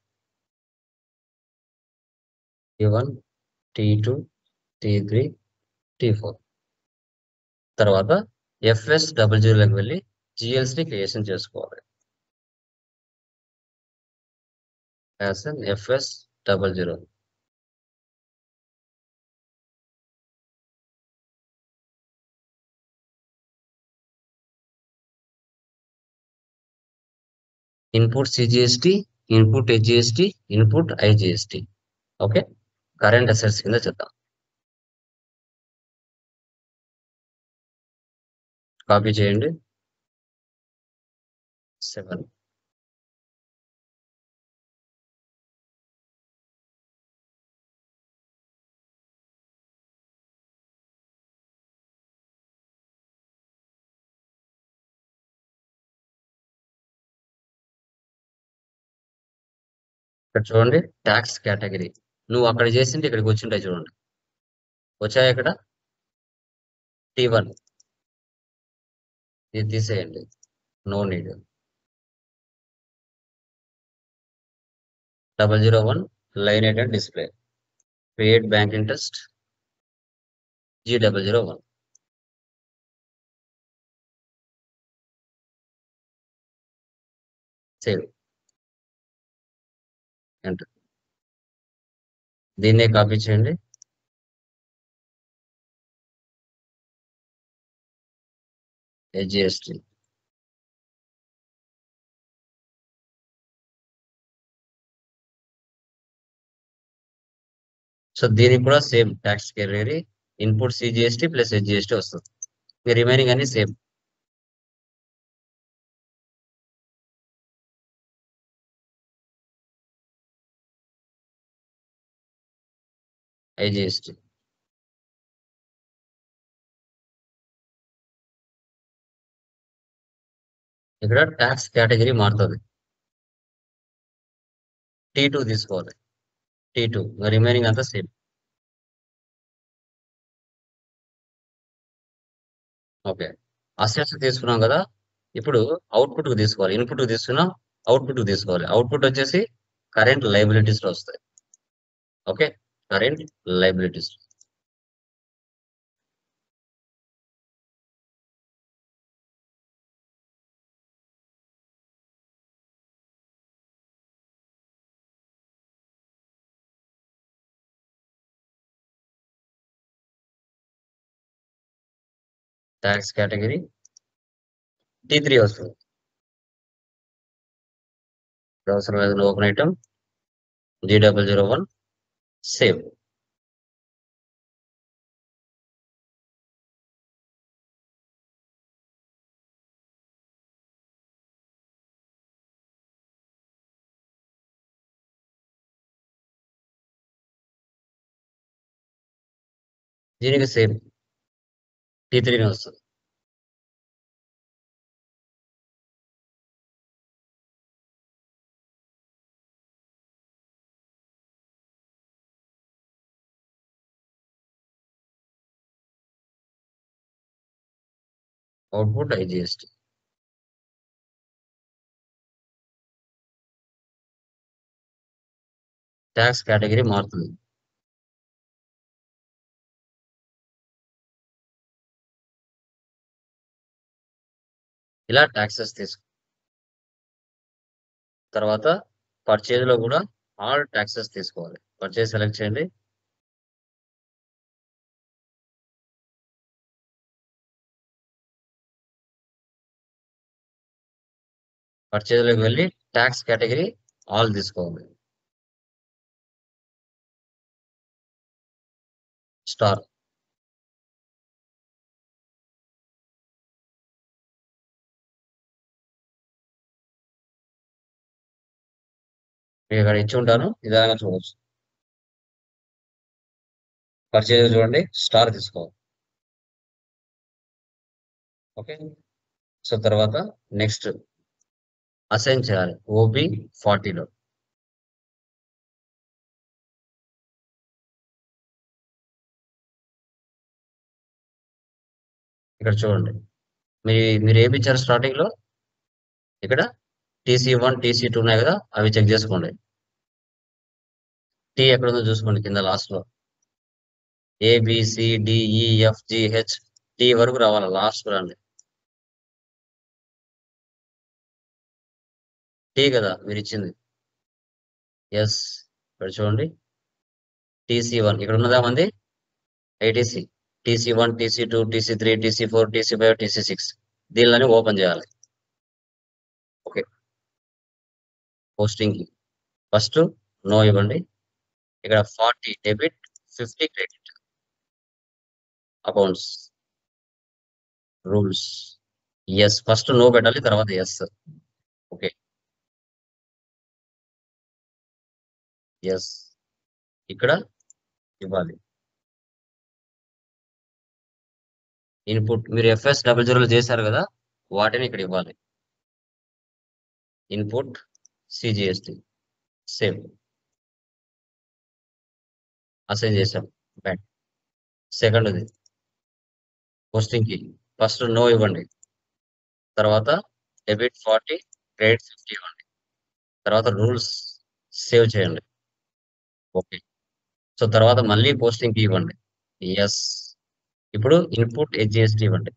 T1, T2, T3, T4. తర్వాత FS00కి వెళ్ళి GLC క్రియేషన్ చేసుకోవాలి. FS00. Input CGST, input HGST, input IGST. Okay, current assets కింద చేద్దాం. కాపీ చేయండి. 7. ఇక్కడ చూడండి, ట్యాక్స్ కేటగిరీ. నువ్వు అక్కడ చేసింటే ఇక్కడికి వచ్చింటాయి చూడండి. వచ్చాయి ఇక్కడ T1. ఇది తీసేయండి, no need. 001 line item display, create bank interest G001. Save. Enter. దీన్నే కాపీ చేయండి. HGST. సో దీనికి కూడా same tax category, input CGST plus HGST వస్తుంది. మీ రిమైనింగ్ అన్ని సేమ్. IGST. ఇక్కడ ట్యాక్స్ కేటగిరీ మారుతుంది. T2 తీసుకోవాలి. T2 రిమైనింగ్ అంతా సేమ్. ఓకే, అసెట్స్ తీసుకున్నాం కదా, ఇప్పుడు అవుట్పుట్ కు తీసుకోవాలి. ఇన్పుట్ కు తీసుకున్నాం, అవుట్పుట్ కు తీసుకోవాలి. అవుట్పుట్ వచ్చేసి కరెంట్ లైబిలిటీస్ లో వస్తాయి. Okay, current liabilities. Tax category T3 వస్తుంది. అవసరం లేదు, ఓపెన్ ఐటమ్ G001. సేవ్. దీనికి సేమ్ T3 వస్తుంది. Output IGST. ట్యాక్స్ కేటగిరీ మారుతుంది. ఇలా ట్యాక్సెస్ తీసుకో. తర్వాత పర్చేజ్ లో కూడా ఆల్ ట్యాక్సెస్ తీసుకోవాలి. పర్చేజ్ సెలెక్ట్ చేయండి. పర్చేజ్ లోకి వెళ్ళి ట్యాక్స్ కేటగిరీ ఆల్ తీసుకోవాలి. స్టార్. మీరు ఇక్కడ ఇచ్చి ఉంటాను, ఇదాగా చూడవచ్చు. పర్చేజ్ చూడండి, స్టార్ తీసుకోవాలి. ఓకే. సో తర్వాత నెక్స్ట్ అసైన్ చేయాలి ఓబి 40లో. ఇక్కడ చూడండి, మీరు ఏమి ఇచ్చారు స్టార్టింగ్ లో? ఇక్కడ TC1 TC2 ఉన్నాయి కదా, అవి చెక్ చేసుకోండి. టీ ఎక్కడ ఉందో చూసుకోండి, కింద లాస్ట్ లో ABCDEFGH టీ వరకు రావాలి, లాస్ట్ రండి. టీ కదా మీరు ఇచ్చింది. ఎస్, ఇక్కడ చూడండి TC1 ఇక్కడ ఉన్నదా మంది? ITC. TC1 TC2 TC3 TC4 TC5 TC6 దీనిలోనే ఓపెన్ చేయాలి. ఓకే. పోస్టింగ్ కి ఫస్ట్ నో ఇవ్వండి. ఇక్కడ 40 debit 50 credit. Accounts rules yes, first no పెట్టాలి, తర్వాత ఎస్. ఓకే. ఎస్, ఇక్కడ ఇవ్వాలి. ఇన్పుట్ మీరు FS00 చేశారు కదా, వాటిని ఇక్కడ ఇవ్వాలి. Input CGST save. అసైన్ చేసాం. బ్యాక్. సెకండ్ది పోస్టింగ్ కి ఫస్ట్ నో ఇవ్వండి, తర్వాత డెబిట్ 40 క్రెడిట్ 50 ఇవ్వండి, తర్వాత రూల్స్ సేవ్ చేయండి. ఓకే. సో తర్వాత మళ్ళీ పోస్టింగ్ కి ఇవ్వండి. ఎస్. ఇప్పుడు ఇన్పుట్ HGST ఇవ్వండి.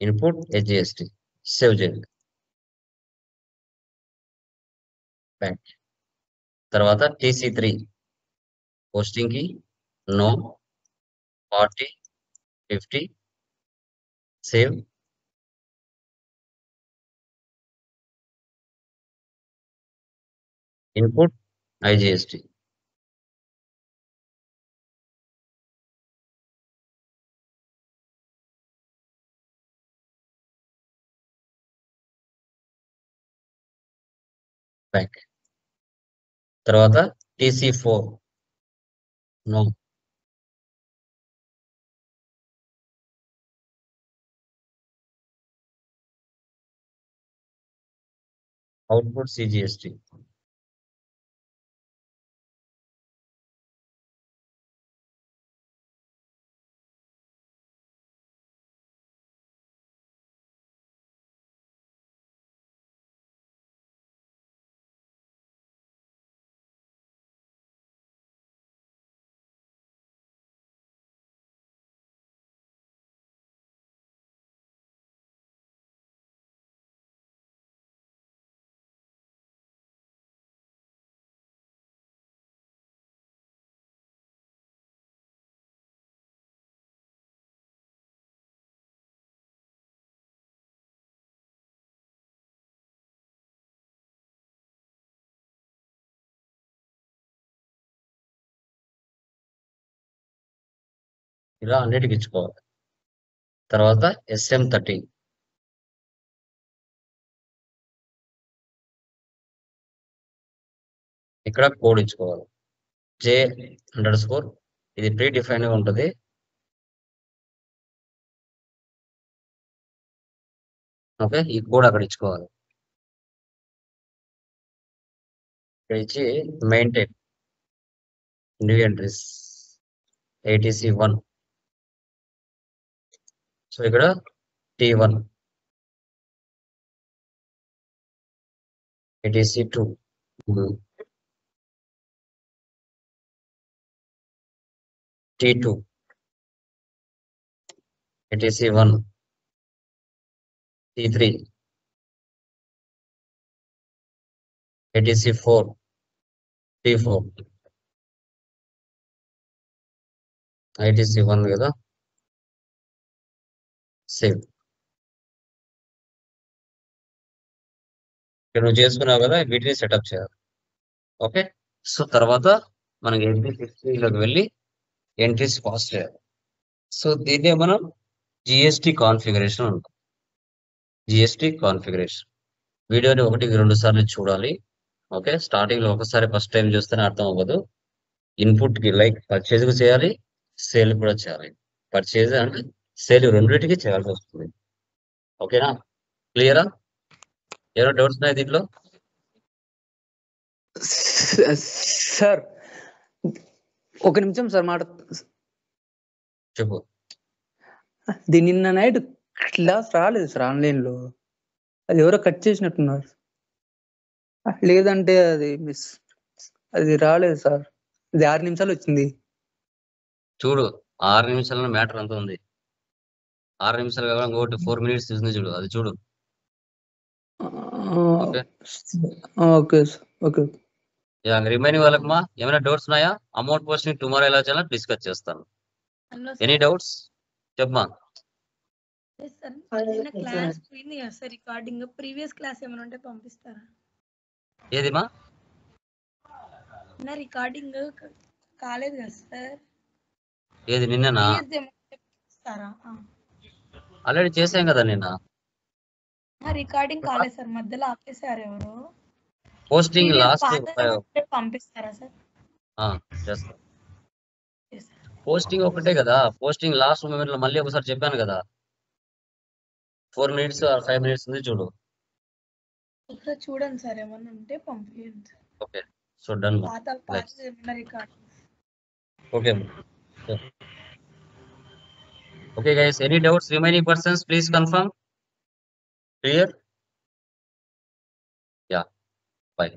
ఇన్పుట్ HGST సేవ్ చేయండి. బ్యాక్. తర్వాత TC3 పోస్టింగ్ కి no 40 50 save. Input IGST. Back. తర్వాత TC4 నో. Output CGST. ఇలా అన్నిటికి ఇచ్చుకోవాలి. తర్వాత SM13 ఇక్కడ కోడ్ ఇచ్చుకోవాలి. J_, ఇది ప్రీ డిఫైన్ గా ఉంటుంది. ఓకే, ఈ కోడ్ అక్కడ ఇచ్చుకోవాలి. ఇక్కడ ఇచ్చి maintain new entries ATC1 so ఇక్కడ T1 etc2 T2 etc1 T3 etc4 T4 ITC1 కదా సేవ్. ఇక్కడ నువ్వు చేసుకున్నావు కదా వీటిని సెటప్ చేయాలి. ఓకే, సో తర్వాత మనకి ఎంట్రీ వెళ్ళి ఎంట్రీస్ పాస్ చేయాలి. సో దీన్నే మనం జిఎస్టి కాన్ఫిగరేషన్ అంటాం. జిఎస్టి కాన్ఫిగరేషన్ వీడియోని 1-2 సార్లు చూడాలి. ఓకే, స్టార్టింగ్ లో ఒకసారి ఫస్ట్ టైం చూస్తేనే అర్థం అవ్వదు. ఇన్పుట్ కి లైక్ పర్చేజ్ కు చేయాలి, సేల్ కూడా చేయాలి. పర్చేజ్ అండ్ సేల్ రెండింటికి చేయాల్సి వస్తుంది. ఓకేనా, క్లియరా? ఏమైనా డౌట్స్ ఉన్నాయి దీంట్లో? సార్ ఒక నిమిషం సార్ మాట. చెప్పు. అది నిన్న నైట్ క్లాస్ రాలేదు సార్ ఆన్లైన్ లో. అది ఎవరో కట్ చేసినట్టున్నారు. లేదంటే అది రాలేదు సార్. అది 6 నిమిషాలు వచ్చింది. చూడు 6 నిమిషాల మ్యాటర్ అంతా ఉంది. 6 నిమిషాలు కావాలి, ఇంకోటి 4 minutes ఉంది చూడు, అది చూడు. Okay okay sir. Okay. Remaining వాళ్ళకమ్మా ఏమైనా డౌట్స్ ఉన్నాయా? అమౌంట్ పోస్టింగ్ టుమారో ఎలా చేయాలో డిస్కస్ చేస్తాను. హలో ఎనీ డౌట్స్ చెప్పమా. సార్ నిన్న క్లాస్ పోయింది కదా సార్, రికార్డింగ్ ప్రీవియస్ క్లాస్ ఏమైనా ఉంటే పంపిస్తారా? ఏదిమా? నిన్న రికార్డింగ్ కాలేదు కదా సార్, ఏది నిన్ననా? ప్రీవియస్ ఏమైనా ఉంటే పంపిస్తారా? ఆల్రెడీ చేసాం కదా నిన్న. రికార్డింగ్ కాలేదు సార్, మధ్యలో ఆపేసారు ఎవరు. పోస్టింగ్ లాస్ట్ పంపిస్తారా సార్? చేస్తాం. పోస్టింగ్ ఒకటే కదా, పోస్టింగ్ లాస్ట్ మూమెంట్ లో మళ్ళీ ఒకసారి చెప్పాను కదా, 4 minutes or 5 minutes ఉంది చూడు. ఒకసారి చూడండి సార్, ఏమన్నా ఉంటే పంపించండి. Okay, so done. పాత ఏమన్నా record. Okay okay guys, any doubts? Remaining persons please confirm. Clear? Yeah, by.